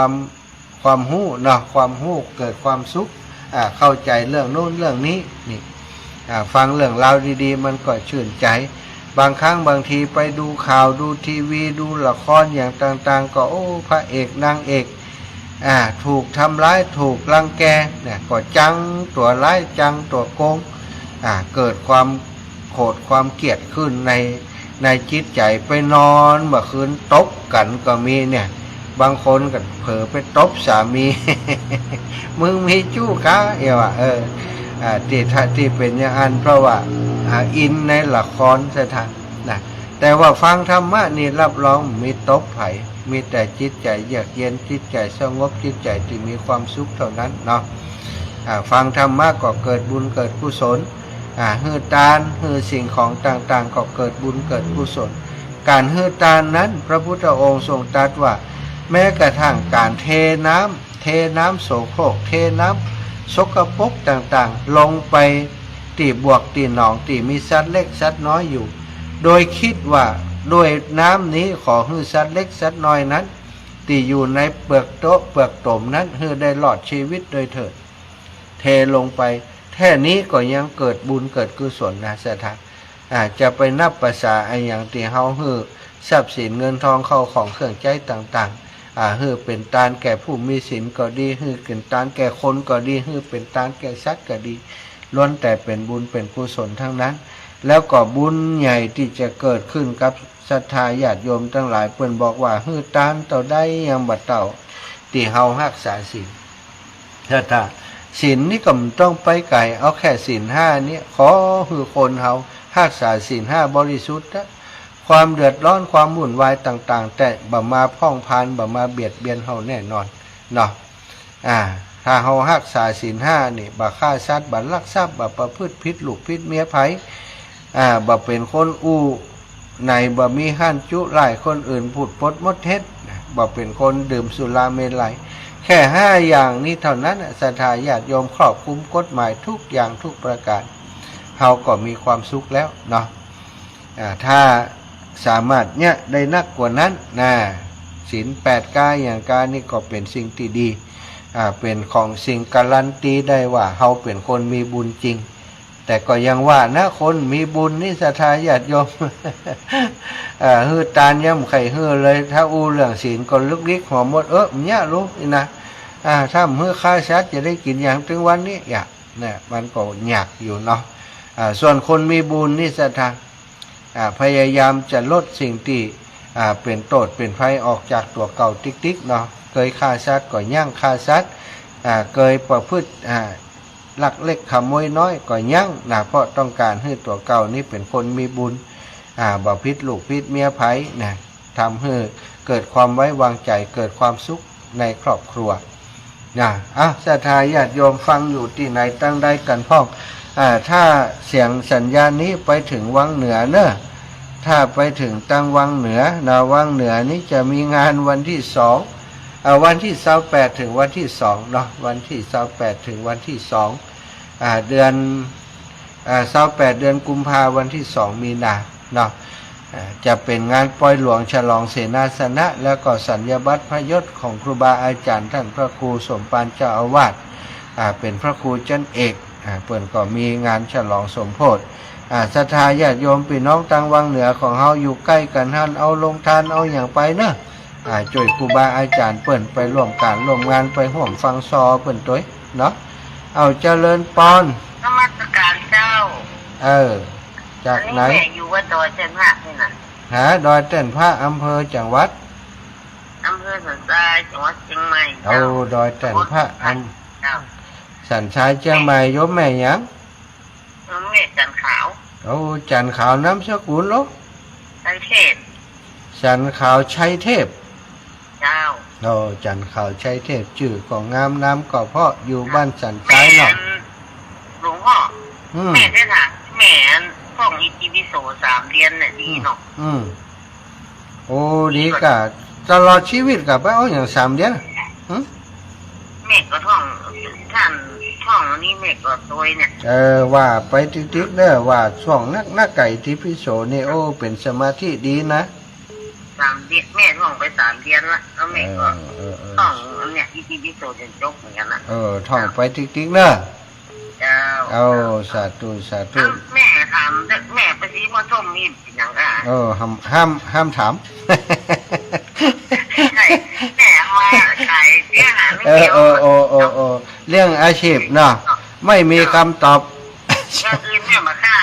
ามหู้เนาะความหู้เกิดความสุขเข้าใจเรื่องโน้นเรื่องนี้นี่ฟังเรื่องราวดีๆมันก็ชื่นใจบางครั้งบางทีไปดูข่าวดูทีวีดูละครอย่างต่างๆก็โอ้พระเอกนางเอกถูกทำร้ายถูกรังแกเนี่ยก็จังตัวร้ายจังตัวโกงเกิดความโกรธความเกลียดขึ้นในจิตใจไปนอนเมื่อคืนตบกันก็มีเนี่ยบางคนก็เผลอไปตบสามี มึงมีจู้ค้าที่เป็นอย่างนั้นเพราะว่าอินในละครสถานนะแต่ว่าฟังธรรมะนี่รับรองมีตบไผ่มีแต่จิตใจเยือกเย็นจิตใจสงบจิตใจที่มีความสุขเท่านั้นเนาะฟังธรรมะก็เกิดบุญเกิดกุศลฮือตานฮือสิ่งของต่างๆก็เกิดบุญเกิดกุศลการฮือตานนั้นพระพุทธองค์ทรงตรัสว่าแม้กระทั่งการเทน้ำโสโครกเทน้ำสกปรกต่างๆลงไปตีบวกตีหนองตีมีสัตว์เล็กสัตว์น้อยอยู่โดยคิดว่าด้วยน้ำนี้ขอให้สัตว์เล็กสัตว์น้อยนั้นที่อยู่ในเปลือกโต๊ะเปลือกตมนั้นให้ได้หลอดชีวิตโดยเถิดเทลงไปแค่นี้ก็ยังเกิดบุญเกิดกุศลนะสถานจะไปนับภาษาไอ้อย่างที่เฮาฮือทรัพย์สินเงินทองเข้าของเครื่องใช้ต่างๆฮือเป็นตานแก่ผู้มีศีลก็ดีฮือเป็นตานแก่คนก็ดีฮือเป็นตานแก่สัตว์ก็ดีล้วนแต่เป็นบุญเป็นกุศลทั้งนั้นแล้วก็บุญใหญ่ที่จะเกิดขึ้นกับศรัทธาญาติโยมทั้งหลายเพิ่นบอกว่าฮือตานเต่าได้ยังบัดเต่าที่เฮารักษาศีลถ้าศีลนี่ก็ไม่ต้องไปไกลเอาแค่ศีล5นี้ขอคือคนเฮารักษาศีล5บริสุทธิ์นะความเดือดร้อนความวุ่นวายต่างๆแต่บ่มาพ่องพานบ่มาเบียดเบียนเฮาแน่นอนเนาะถ้าเฮารักษาศีล5นี่บ่ฆ่าสัตว์บ่ลักทรัพย์บ่ประพฤติผิดลูกผิดเมียไผบ่เป็นคนอู้ในบ่มีห้านจุหลายคนอื่นพูดปดมดเท็จบ่เป็นคนดื่มสุราเมลัยแค่5อย่างนี้เท่านั้นศรัทธาญาติโยมครอบคลุมกฎหมายทุกอย่างทุกประการเฮาก็มีความสุขแล้วเนาะถ้าสามารถเนี่ยได้นักกว่านั้นศีล8กายอย่างกายนี่ก็เป็นสิ่งที่ดีเป็นของสิ่งการันตีได้ว่าเฮาเป็นคนมีบุญจริงแต่ก็ยังว่านะคนมีบุญนี่ศรัทธาญาติโยม ฮือตานย่ำไข่ฮือเลยถ้าอู้เรื่องศีลก็ลึกลิกหัวหมดเนี่ยรู้นะถ้ามือฆ่าสัตว์จะได้กินอย่างถึงวันนี้เนี่ยมันก็ยากอยู่เนาะส่วนคนมีบุญนี่ศรัทธาพยายามจะลดสิ่งที่เป็นโทษเป็นภัยออกจากตัวเก่าติ๊กๆเนาะเคยฆ่าสัตว์ก็ย่างฆ่าสัตว์เคยประพฤติลักเล็กขโมยน้อยก็ยั้งเพราะต้องการให้ตัวเก่านี้เป็นคนมีบุญบ่พิษลูกพิษเมียไผทำให้เกิดความไว้วางใจเกิดความสุขในครอบครัวศรัทธาญาติโยมฟังอยู่ที่ไหนตั้งได้กันพ่องถ้าเสียงสัญญาณนี้ไปถึงวังเหนือเนอะถ้าไปถึงตั้งวังเหนือวังเหนือนี้จะมีงานวันที่2วันที่28ถึงวันที่2เนาะวันที่28ถึงวันที่2เดือน28เดือนกุมภาพันธ์วันที่2มีนาเนาะจะเป็นงานปล่อยหลวงฉลองเสนาสนะแล้วก็สัญญบัตรพระยศของครูบาอาจารย์ท่านพระครูสมปานเจ้าอาวาสเป็นพระครูจันเอกเปิ่นก็มีงานฉลองสมโภชศรัทธาญาติโยมพี่น้องทางวังเหนือของเฮาอยู่ใกล้กันท่านเอาลงทานเอาอย่างไปเนอะช่วยครูบาอาจารย์เปิ่นไปร่วมการร่วมงานไปห่วมฟังซอเปิ่นตัวเนาะเอาเจริญปอนนมัสการเจ้าจากไหนอยู่ว่าดอยเต้นพระนี่น่ะดอยเต้นพระอำเภอจังหวัดอำเภอสันทรายจังหวัดเชียงใหม่ดอยเต้นพระสันชายเชียงใหม่ยมแม่ยังแม่จันขาวจันขาวน้ำสกุลลูกชัยเทพจันขาวชัยเทพเจ้าจันขาวชัยเทพชื่อของงามน้ำก็เพราะอยู่บ้านสันชายเนาะหลวงพ่อแม่ได้ค่ะแม่ท่องอิติปิโส3เดือนน่ะดีเนาะดีกะตลอดชีวิตกับไปเอาอย่าง3เดือนแม่ก็ท่องท่านท่องนี้แม่ก็โดยเนี่ยว่าไปติ๊กๆเด้อว่าช่วงนักไก่ที่พิโสนี่เป็นสมาธิดีนะ 3 เดือนแม่ท่องไป3 เดือนละแล้วแม่ก็ท่องเนี่ยที่โตจนจบเหมือนกันนะท่องไปติ๊กๆเนอะเจ้าเอาสาธุแม่ถามแม่ไปซื้อพ่อส้มมีเป็นอย่างไรห้ามถามแม่มาขายเสียหาไม่เกี่ยวเรื่องอาชีพเนาะไม่มีคำตอบอย่างอื่นแม่มาฆ่า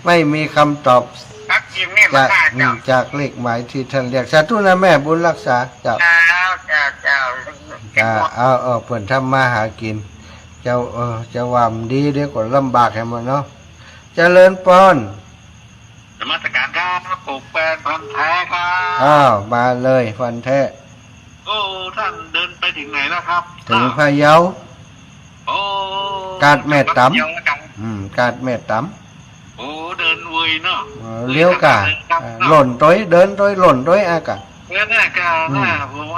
ไม่มีคำตอบจากเลขหมายที่ท่านเรียกสาธุนะแม่บุญรักษาเจ้าเปิ่นทำมาหากินจะวามดีเดี๋ยวก็ลำบากให้มันเนาะเจริญปอนนมัสการครับปลูกแปลงพันธุ์แท้ครับมาเลยฟันแท้ท่านเดินไปถึงไหนแล้วครับถึงพะเยากาดแม่ตำกาดแม่ตำเดินเวยเนาะเลี้ยวกะหล่นต้อยเดินต้อยหล่นต้อยอากะเมื่อน่ากะผม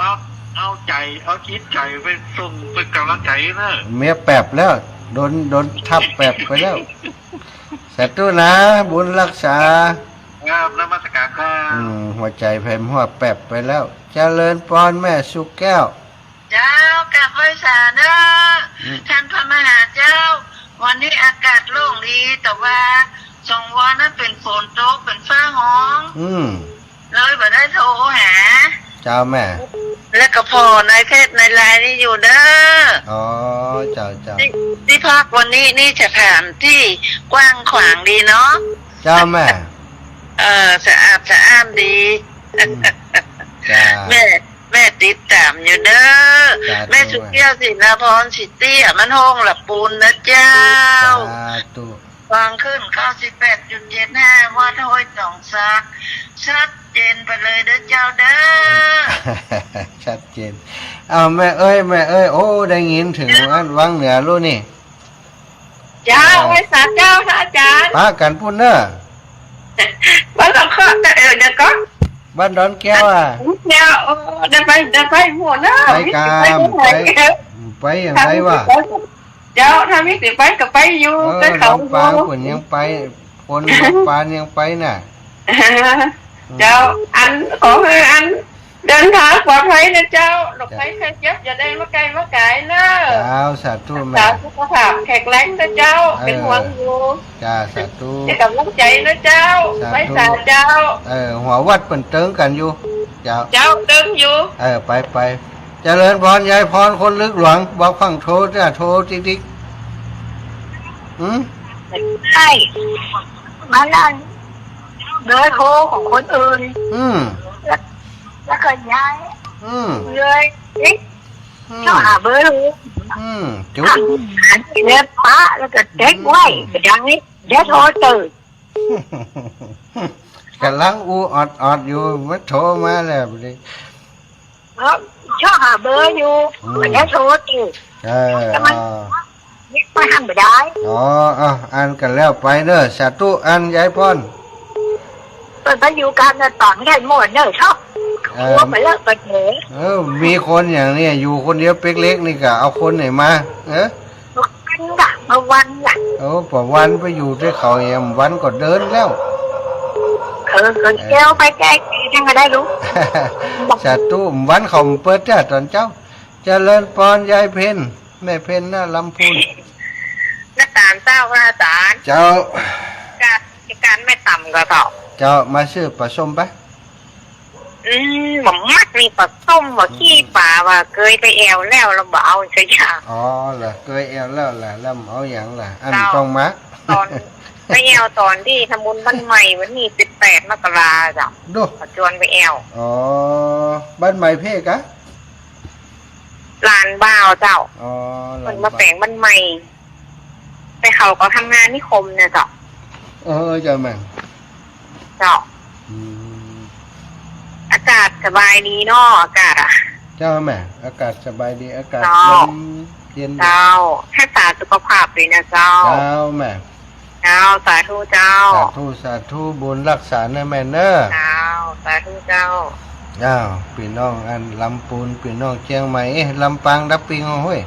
เอาใจเอาคิดใจไปส่งไปกำลังใจเนอะเมียแปบแล้วโดนทับแปบไปแล้วสาธุนะบุญรักษาครับนมัสการครับหัวใจแผ่หัวแปบไปแล้วเจริญปอนแม่สุแก้วเจ้ากลับไปศาลนะท่านพระมหาเจ้าวันนี้อากาศโล่งดีแต่ว่า2 วันนั้นเป็นฝนตกเป็นฟ้าห้องเลยบ่ได้โทรหาเจ้าแม่แล้วก็พอในเทศในไลน์นี่อยู่เด้อเจ้าที่พักวันนี้นี่สถานที่กว้างขวางดีเนาะเจ้าแม่สะอาดสะอ้านดีแม่ติดตามอยู่เด้อแม่สุเกี้ยวสินาพรสิตี้มันห้องหลับปูนนะเจ้าฟังขึ้น 98.75 ว่าถ้อยจ่องซักชัดเจนไปเลยเด้อเจ้าเด้อชัดเจนแม่เอ้ยได้ยินถึงวังเหนือรู้นี่เจ้าไว้สาเจ้าพระอาจารย์พากันพูดเนอะบ้านหลังข้อเนี่ยก็บ้านดอนแก้วเนี่ยเดินไปหมดนะไปกามไปอย่างไรวะเจ้าถ้ามีสิไปก็ไปอยู่แต่เขาปลาคนยังไปคนปลายังไปน่ะเจ้าขอให้เดินทางปลอดภัยนะเจ้าหลบภัยแค่เจ็บอย่าได้มาไกลมาไกลนะเจ้าสาธุแม่สาธุภาพแขกแรงนะเจ้าเป็นห่วงอยู่จ้าสาธุจะกำลังใจนะเจ้าไปสาเจ้าหัววัดเปิ่นเติงกันอยู่เจ้าเติงอยู่ไปเจริญพรยายพรคนลึกหลวงบอกฟังโทรจ้าโทรติ๊กใช่มานั่นเบอร์โทรของคนอื่นแล้วก็ย้ายเลยก็หาเบอร์โทรจุ๊บเล็บป้าแล้วก็เด็กไว้อย่างนี้เดี๋ยวโทรตื่นกำลังอดอยู่มาโทรมาแล้วดิชอบหาเบอร์อยู่เดี๋ยวโทรตื่นไม่ทำไม่ได้อันกันแล้วไปเนอะสาธุอันยายพรเปิดไปอยู่การเงินต่างได้หมดเนอะชอบหัวไปเลิกไปเหนมีคนอย่างนี้อยู่คนเดียวเป๊กเล็กนี่กะเอาคนไหนมาวันน่ะพอวันไปอยู่ที่เขาเอ็มวันก็เดินแล้วเจ้าไปแก้ยังไงได้รู้สาธุวันเขาเปิดจ้าตอนเจ้าเจริญปอนยายเพนแม่เพนน่าลำพูนนักการเจ้าพระอาจารย์เจ้าการไม่ต่ำก็ต่อเจ้ามาซื้อปลาส้มปะหม่อมมัดมีปลาส้มว่าขี้ป่าว่าเคยไปแอวแล้วเราบ่เอาใช่ไหมเหรอเคยแอวแล้วแหละแล้วเอาอย่างล่ะอันตรงมะตอนไปแอวตอนที่ทำบุญบ้านใหม่วันนี้18 มกราจ้ะดูชวนไปแอวบ้านใหม่เพ่กะลานบ่าวเจ้ามันมาแปลงบ้านใหม่ไปเขาก็ทำงานนิคมเนี่ยจ้ะเจ้าแม่เจ้าอากาศสบายดีเนาะอากาศเจ้าแม่อากาศสบายดีอากาศเย็นเจ้าให้สาสุขภาพดีนะเจ้าแม่เจ้าสาธุเจ้าสาธุบุญรักษาเนื้อแม่เน้อเจ้าสาธุเจ้าพี่น้องอันลำปูนพี่น้องเชียงใหม่ลำปางดับปิงห้ย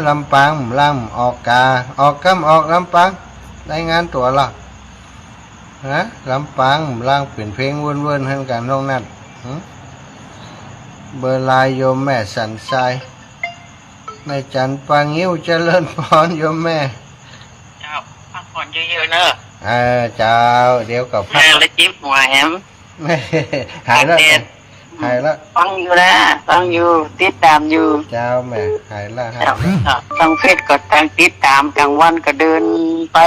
ลำปางลำออกกำออกลำปางได้งานตัวละ ฮะลำปางล่างเปลี่ยนเพลงวนๆให้กันน้องนัดหึเบอร์ลายโยมแม่สันทรายแม่จันปางงิ้วเจริญพรโยมแม่ เจ้าพักผ่อนเยอะๆเนอะ เจ้าเดี๋ยวกับพั แม่ ก เลยจิ๊บหัวแหม หายแล้วหายแล้ว ฟังอยู่นะฟังอยู่ติดตามอยู่ เจ้าแม่หายแล้วหาย เจ้า แล้ว ทางเฟซก็ตั้งติดตามกลางวันก็เดินไป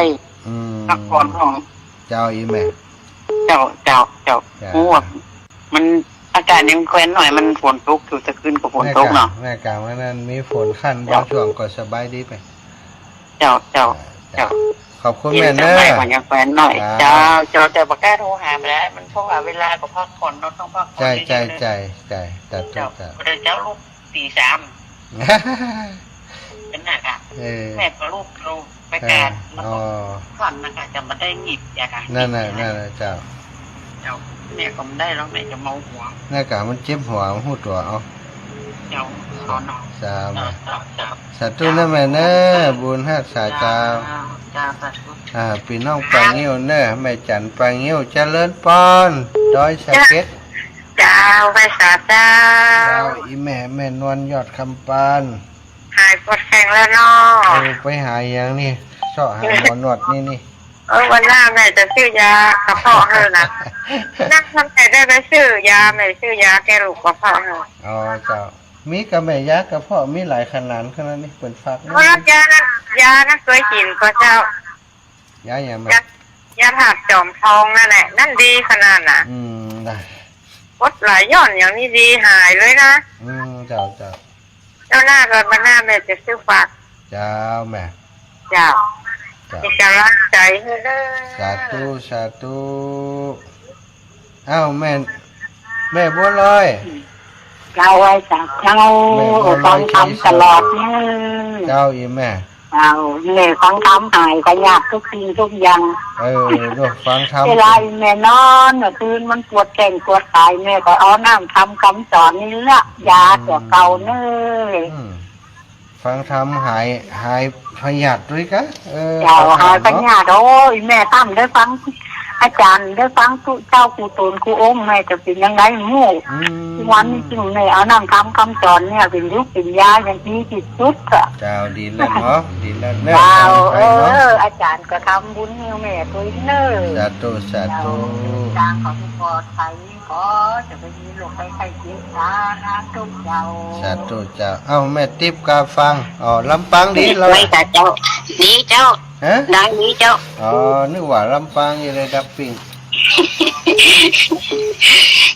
อืม พักผ่อนของ เจ้าอีแม่ เจ้าง่วงมันอากาศยังแคว้นหน่อยมันฝนตกอยู่แต่คืนก็ฝนตกเนาะ แม่กล่าวว่านั้นมีฝนขั้นบางช่วงก็สบายดีไป เจ้า ขอบคุณ เย็ แม่ น เน จะ อะ ไม่กว่ายังแคว้นหน่อย จ้า เจ้าแต่ปากกาโทรหาไปแล้วมันเพราะว่าเวลาก็พักผ่อนเราต้องพักผ่อน ใจ เยอะๆ จัด เจ้า จ้า เจ้าลูก4:03เป็นหนักอ่ะ เออ แม่ก็ลูกไปการแล้ว อ๋อ ก็ผ่อนนะคะจะมาได้หยิบยาค่ะ นั่นน่ะเจ้า เจ้าแม่ก็ไม่ได้แล้วแม่จะเมาหัว แม่กล่าวมันเจ็บหัวมันหูตัวเอา เจ้าขอนอน จ้า เจ้า แม่ เจ้า สาธุนะแม่เนอะบุญฮักษาเจ้า เจ้าสาธุ พี่น้องปางงิ้วเนอะแม่จันปางงิ้วเจริญปอนดอยสะเก็ด เจ้าไปสาเจ้า เจ้าอีแม่นวลยอดคำปาน หายปวดแข้งแล้วเนาะ ไปหาอย่างนี่เสาะหาหมอนวดนี่ วันหน้าแม่จะซื้อยากระเพาะให้นะนั่งทำแต่ได้ไปซื้อยาแม่ซื้อยาแก้โรคกระเพาะให้ อ๋อเจ้ามีกับแม่ยักษ์กับพ่อมีหลายขนาดขนาดนี้เปิดฟัก เพราะยานะเคยกินก็เจ้าย าอย่างแม่ ยาถาดจอมทองนั่นแหละนั่นดีขนาดน่ะ ได้ วดหลายย่อนอย่างนี้ดีหายเลยนะ เจ้า เจ้าหน้ากันมาหน้าแม่จะซื้อฝาก เจ้าแม่ เจ้ามีกำลังใจให้เด้อ สาธุอ้าวแม่บัวลอย เจ้าไว้จากเจ้าฟังคำตลอดเลย เจ้าอีแม่ เจ้าเนี่ยฟังคำหายก็ยากทุกทีทุกอย่าง ดูฟังทำ เวลาแม่นอนคืนมันปวดแข้งปวดกายแม่ก็เอาน้ำทำคำสอนนี่ละยาตัวเก่าเน้อ ฟังทำหายพยาธิด้วยกะเจ้าหายปัญญาโอ้ยแม่ตั้มได้ฟังอาจารย์ได้ฟังเจ้าครูตูนครูโอมแม่จะเป็นยังไงมู่วันนี้จริงแม่เอาน้ำทำคำสอนเนี่ยเป็นยุคเป็นยาอย่างนี้ที่สุดอะ เจ้าดีแล้วเนาะดีแล้วเนอะ เจ้าอาจารย์ก็ทำบุญให้แม่ตัวเน้อ สาธุสาธุ จางของปลอดภัยก็จะไปมีโรคไปไข้เจ็บตานะทุกเจ้า สาธุเจ้าเอ้าแม่ติ๊บกาฟังลำปางดีเรา ไม่แต่เจ้าดีเจ้า ฮะ ได้ดีเจ้า นึกว่าลำปางอยู่เลยดับปิง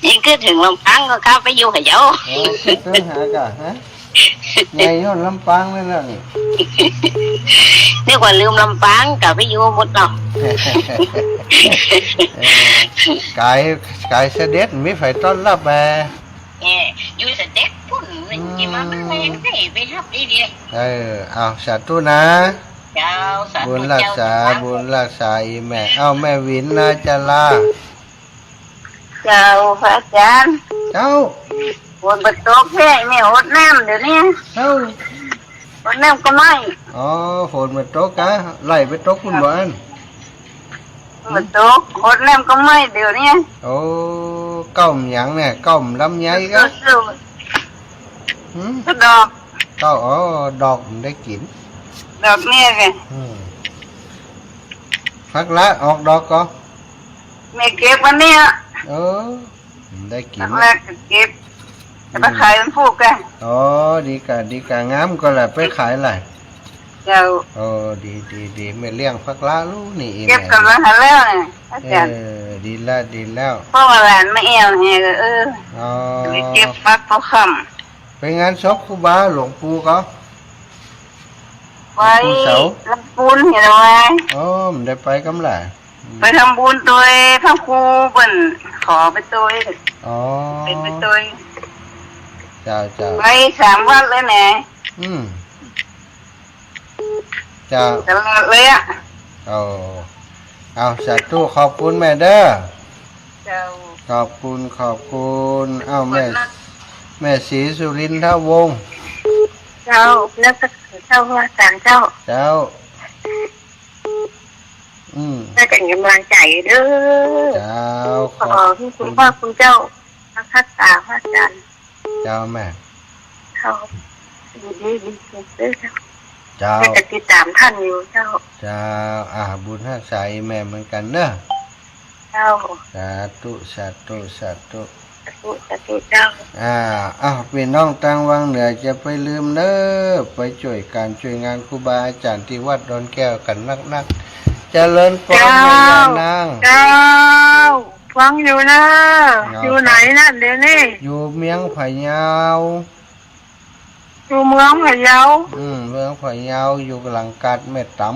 ยิ่งขึ้นถึงลำพังก็เข้าไปอยู่กับเจ้า เรื่องหากะฮะไงย้อนลำปางนั่นน่ะนี่ นึกว่าลืมลำพังกลับไปอยู่หมดเนาะ กายเสด็จมีไฟต้อนรับแม่ อยู่สเต็กพุ่นมันจะมามันแรงให้ไปทับดีเดียว เอาสาธุนะ เจ้าสาธุ บุญรักษาอีแม่เอาแม่วินนาจะลา เจ้าพระอาจารย์ เจ้า บนประตูแค่ไม่หดน้ำเดี๋ยวนี้ เจ้า หดน้ำก็ไม่ ฝนมันตกกะไล่ไปตกคุณบ้าน ประตูหดน้ำก็ไม่เดี๋ยวนี้ ก้มหยังเนี่ยก้มลำไยกะ ก็ดอก ดอกได้กิน ดอกเนี่ยไง พักละออกดอกก็ ไม่เก็บวันเนี้ย ได้กิน แรกเก็บจะไปขายมันพูกกัน ดีกะงามก็แหละไปขายแหละ เจ้า ดีไม่เลี้ยงพักละลูกนี่ เก็บกันมาหาแล้วเนี่ยอาจารย์ ดีแล้ว เพราะว่าหลานไม่เอวเนี่ยไปเก็บฟักเขาค ไปงานศพครูบาหลวงปู่ก็ ำไว้ลำปูนเห็นไหม มันได้ไปกำไร ไปทำบุญตัวพระครูเบิ่นขอไปตัวเป็นไปตัว เจ้า ไป3 วันเลยเนี่ย เจ้า ตลอดเลยอ่ะ เอาสาธุขอบคุณแม่เด้อ เจ้า ขอบคุณเอาแม่ศรีสุรินทวงศ์ เจ้าแล้วก็เจ้าว่าการเจ้า เจ้า แม่เป็นกำลังใจเด้อ เจ้าข ข อ อบ คุณพ่อคุณเจ้าพระพัฒนาพระอาจารย์ เจ้าแม่ เขาดีดีดีเด้อ เจ้า แม่จะติดตามท่านอยู่เจ้า เจ้าบุญฮักษาอีแม่เหมือนกันเนอะ เจ้า สาธุสาธุสาธุ สาธุเจ้า พี่น้องต่างวังเหนือจะไปลืมเนอะไปช่วยการช่วยงานครูบาอาจารย์ที่วัดดอนแก้วกันนักๆเจริญพรแม่ย่านาง เจ้าฟังอยู่นะอยู่ไหนนั่นเดี๋ยวนี้ อยู่เมียงพะเยา อยู่เมืองพะเยา เมืองพะเยาอยู่หลังกาดแม่ต๋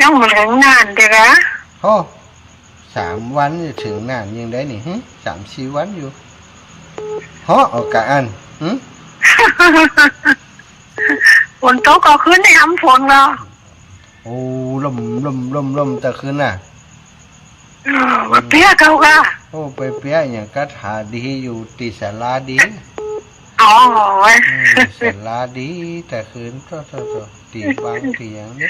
ยังเหมือนนานเด้อนะ ำโอ้3 วันจะถึงนานยังได้นี่3-4 วันอยู่ฮะเอากะอัน ฝนตกก็ขึ้นในฝนแล้ว โอ้ลมแต่คืนน่ะ เปี้ยเขาก็ โอ้ไปเปียอย่างกัดหาดีอยู่ตีศาลาดี อ๋อ ศาลาดีแต่คืนโตตีบางตีอย่างนี้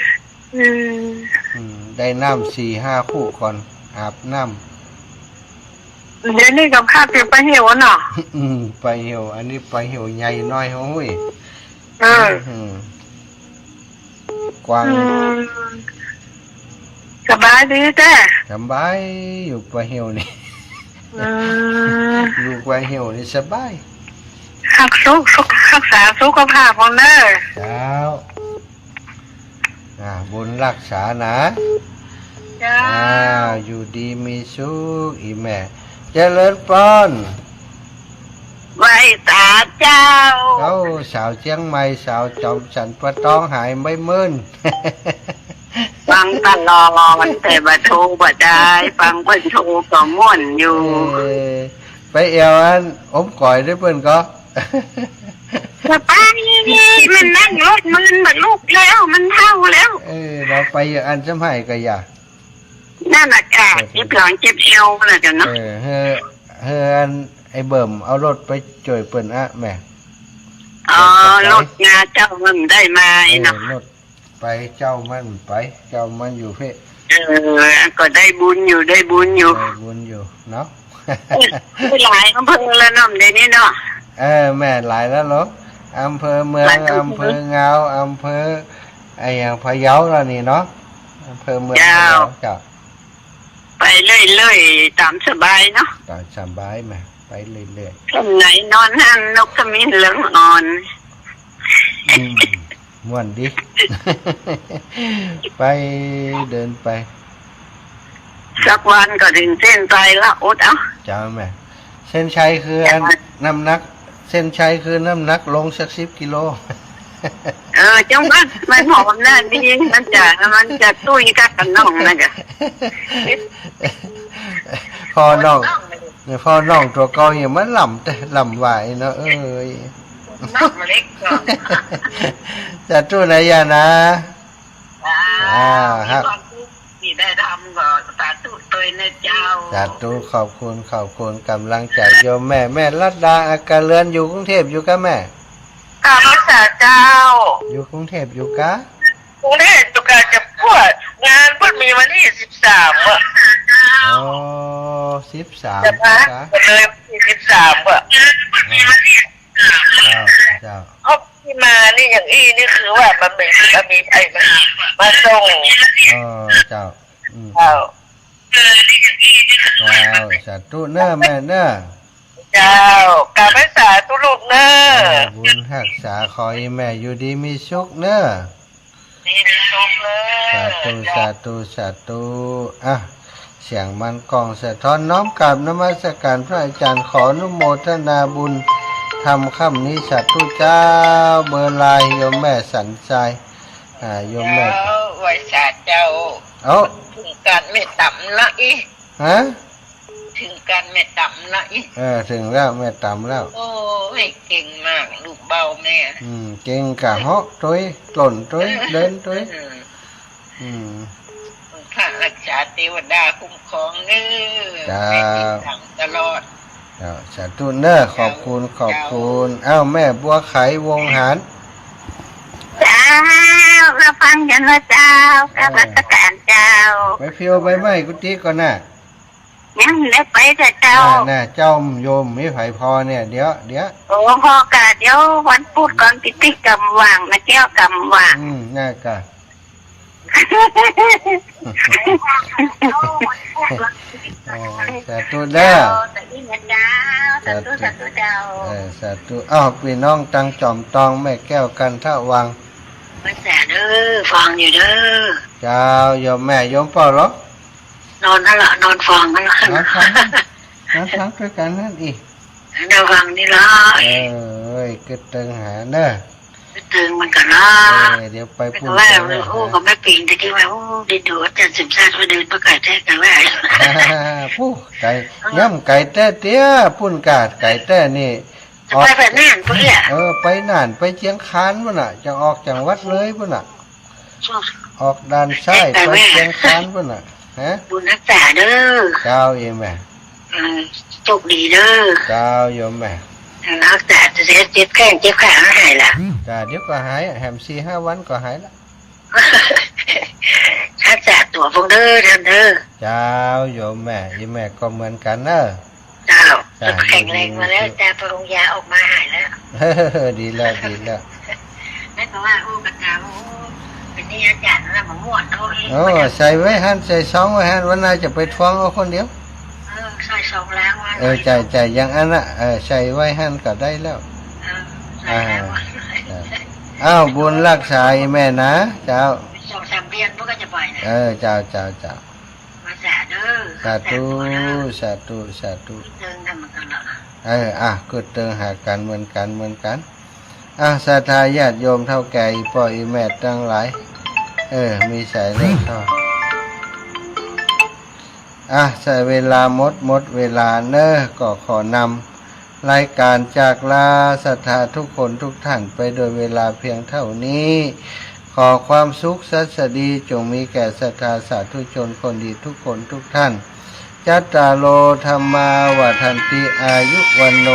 ได้น้ำ4-5 คู่ก่อนอาบน้ำ เดี๋ยวนี้กับข้าเตรียมไปเหี่ยวเนาะ ไปเหี่ยวอันนี้ไปเหี่ยวใหญ่น้อยโอ้ยกว้าง สบายดีแต่ สบายอยู่ไปเหี่ยวนี่อยู่ไปเหี่ยวนี่สบาย รักษาสุขภาพของเนอ เจ้าบุญรักษานะ จ้า อยู่ดีมีสุขอีแม่เจริญพร ไว้ตาเจ้า เขาสาวเชียงใหม่สาวจอมสันปะตองหายไม่มื่น ฟังตลอดแต่บัโทบัได้ฟังเพิ่นโทก็ม่วนอยู่ ไปเอวอันอมก่อยได้เพิ่นก็ สบายนี่มันนั่งรถมันเหมือนลูกแล้วมันเท่าแล้ว เราไปอันสมัยก็อยาก นั่นอากาศเจ็บหลังเจ็บเอวน่ะจ้ะเนาะ เฮออันไอ้เบิ่มเอารถไปจ่วยเปิ้นอะแม่ อ๋อรถงาเจ้ามันได้มาเนาะ รถไปเจ้ามันไปเจ้ามันอยู่เพ่ ก็ได้บุญอยู่ได้บุญอยู่ ได้บุญอยู่เนาะ หลายอำเภอแล้วเนาะเดี๋ยวนี้เนาะ แม่หลายแล้วเหรออำเภอเมืองอำเภอเงาอำเภอไอ้อย่างพะเยาแล้วนี่เนาะอำเภอเมืองพะเยาเจ้า ไปเรื่อยๆตามสบายเนาะ ตามสบายแม่ไปเรื่อย คนไหนนอนหันนกขมิ้นเหลืองอ่อน ๆม่วนดิ ไปเดินไป สักวันก็ถึงเส้นใจละอดเอา จ้าแม่เส้นชัยคือน้ำหนักเส้นชัยคือน้ำหนักลงสัก10 กิโล จังหวะมันหอมน่าดีมันจะตุ้ยกันน้องนะจ๊ะ พ่อน้องตัวเก่าอย่างมันลำแต่ลำไหวเนาะน้องเล็กก็ จะตู้ไหนยานะฮะ ที่ได้ทำก็สาธุตัวนะเจ้า สาธุขอบคุณกำลังใจโยมแม่รัตดาอาการเรือนอยู่กรุงเทพอยู่กะแม่ ข้าพเจ้า อยู่กรุงเทพอยู่กะ กรุงเทพตุกาจะปวดงานเพิ่งมีวันที่13อ่ะ 13 จะมาเลย13อ่ะ เจ้า เขาที่มานี่อย่างอี้นี่คือว่ามันมีไอ้มาส่ง เจ้า เจ้า สาธุเน้อแม่เน้อ เจ้ากราบพระสาธุลูกเน้อ บุญรักษาขอให้แม่อยู่ดีมีสุขเน้อ ดีสุขเลย สาธุเสียงมันกล่องสะท้อนน้อมกราบนมัสการพระอาจารย์ขออนุโมทนาบุญทำค่ำนี้สาธุเจ้าเบอร์ไลน์โยมแม่สันใจโยมแม่ ไว้สาเจ้าถึงการไม่ต่ำละอี ฮะ ถึงการไม่ต่ำละอี ถึงแล้วแม่ต่ำแล้ว โอ้ยเก่งมากลูกเบาแม่ เก่งกะเหาะตุ้ยหล่นตุ้ยเดินตุ้ยข้ารักษาเทวดาคุ้มครองเนื้อให้ติดตามตลอด สาธุเน้อขอบคุณแม่บัวไขวงหาร เจ้า รับฟังกันนะเจ้ากับรัชการเจ้า ไปเพียวไปไหมกุฏิก่อนน่ะ ยังได้ไปแต่เจ้า น่ะเจ้าโยมมีไผพอเนี่ยเดี๋ยว โอ้พ่อกะเดี๋ยววันพุธก่อนพิธีกรรมว่างนะแก้วกรรมว่าง น่ากะสาธุเด้อสาธุอ้าวพี่น้องตังจอมตองแม่แก้วกันท่าวัง มาแสเด้อฟังอยู่เด้อ เจ้าโยมแม่โยมพ่อหรอน อนนั่นละนอนฟังนั่นละ นอนฟังด้วยกันนั่นอีก นอนฟังนี่ละ เอ้ยกึดตึงหาเด้อ ตึงมันกันละ เดี๋ยวไปพูด ว่าโอ้ก็ไม่ปีนแต่ที่ว่าโอ้ดิดูอาจารย์สิมชาติมาเดินประกาศแท้กันว่า ผู้ไก่ย่ำไก่แต่เตี้ยพุ่นกาดไก่แต่นี่ ไปแบบนั่นเพื่อ ไปน่านไปเชียงคานพุ่นน่ะจะออกจากวัดเลยพุ่นน่ะออกด้านซ้ายไปเชียงคานพุ่นน่ะฮะ บุญรักษาเด้อ เจ้าเองแม่ โชคดีเด้อ เจ้าโยมแม่ รักษาจะเจ็บแข้งเจ็บขาหายละ จ้าเดี๋ยวก็หายแฮม4-5 วันก็หายละ รักษาตัวพงเด้อท่านเด้อ เจ้าโยมแม่อีแม่ก็เหมือนกันเนอะ เจ้าแข็งแรงมาแล้วจ้าปรุงยาออกมาหายแล้ว ดีแล้ว นั่นเพราะว่าโอ้กระจาโอ้เป็นนี่อาจารย์นะมันม่วนเขาเอง โอ้ใส่ไว้หันใส่ซองไว้หันวันหน้าจะไปทวงเอาคนเดียว ใส่ซองล้างวัน ใจอย่างอันน่ะใส่ไว้หันก็ได้แล้ว ใส่ล้างวัน อ้าวบุญรักษาแม่นะเจ้า 2-3 เดือนพวกก็จะปล่อยนะ เจ้ามาสาเด้อ สาธุเดินทำมันกันละ ก็เติงหากันเหมือนกันศรัทธาญาติโยมเท่าแก่อีพ่ออีแม่ทั้งหลายมีสายเลือดเข้าใส่เวลาหมดเวลาเนอะก็ขอนำรายการจากลาศรัทธาทุกคนทุกท่านไปโดยเวลาเพียงเท่านี้ขอความสุขสัสดีจงมีแก่ศรัทธาสาธุชนคนดีทุกคนทุกท่านจัตตาโลธรรมาวัฏันติอายุวันโน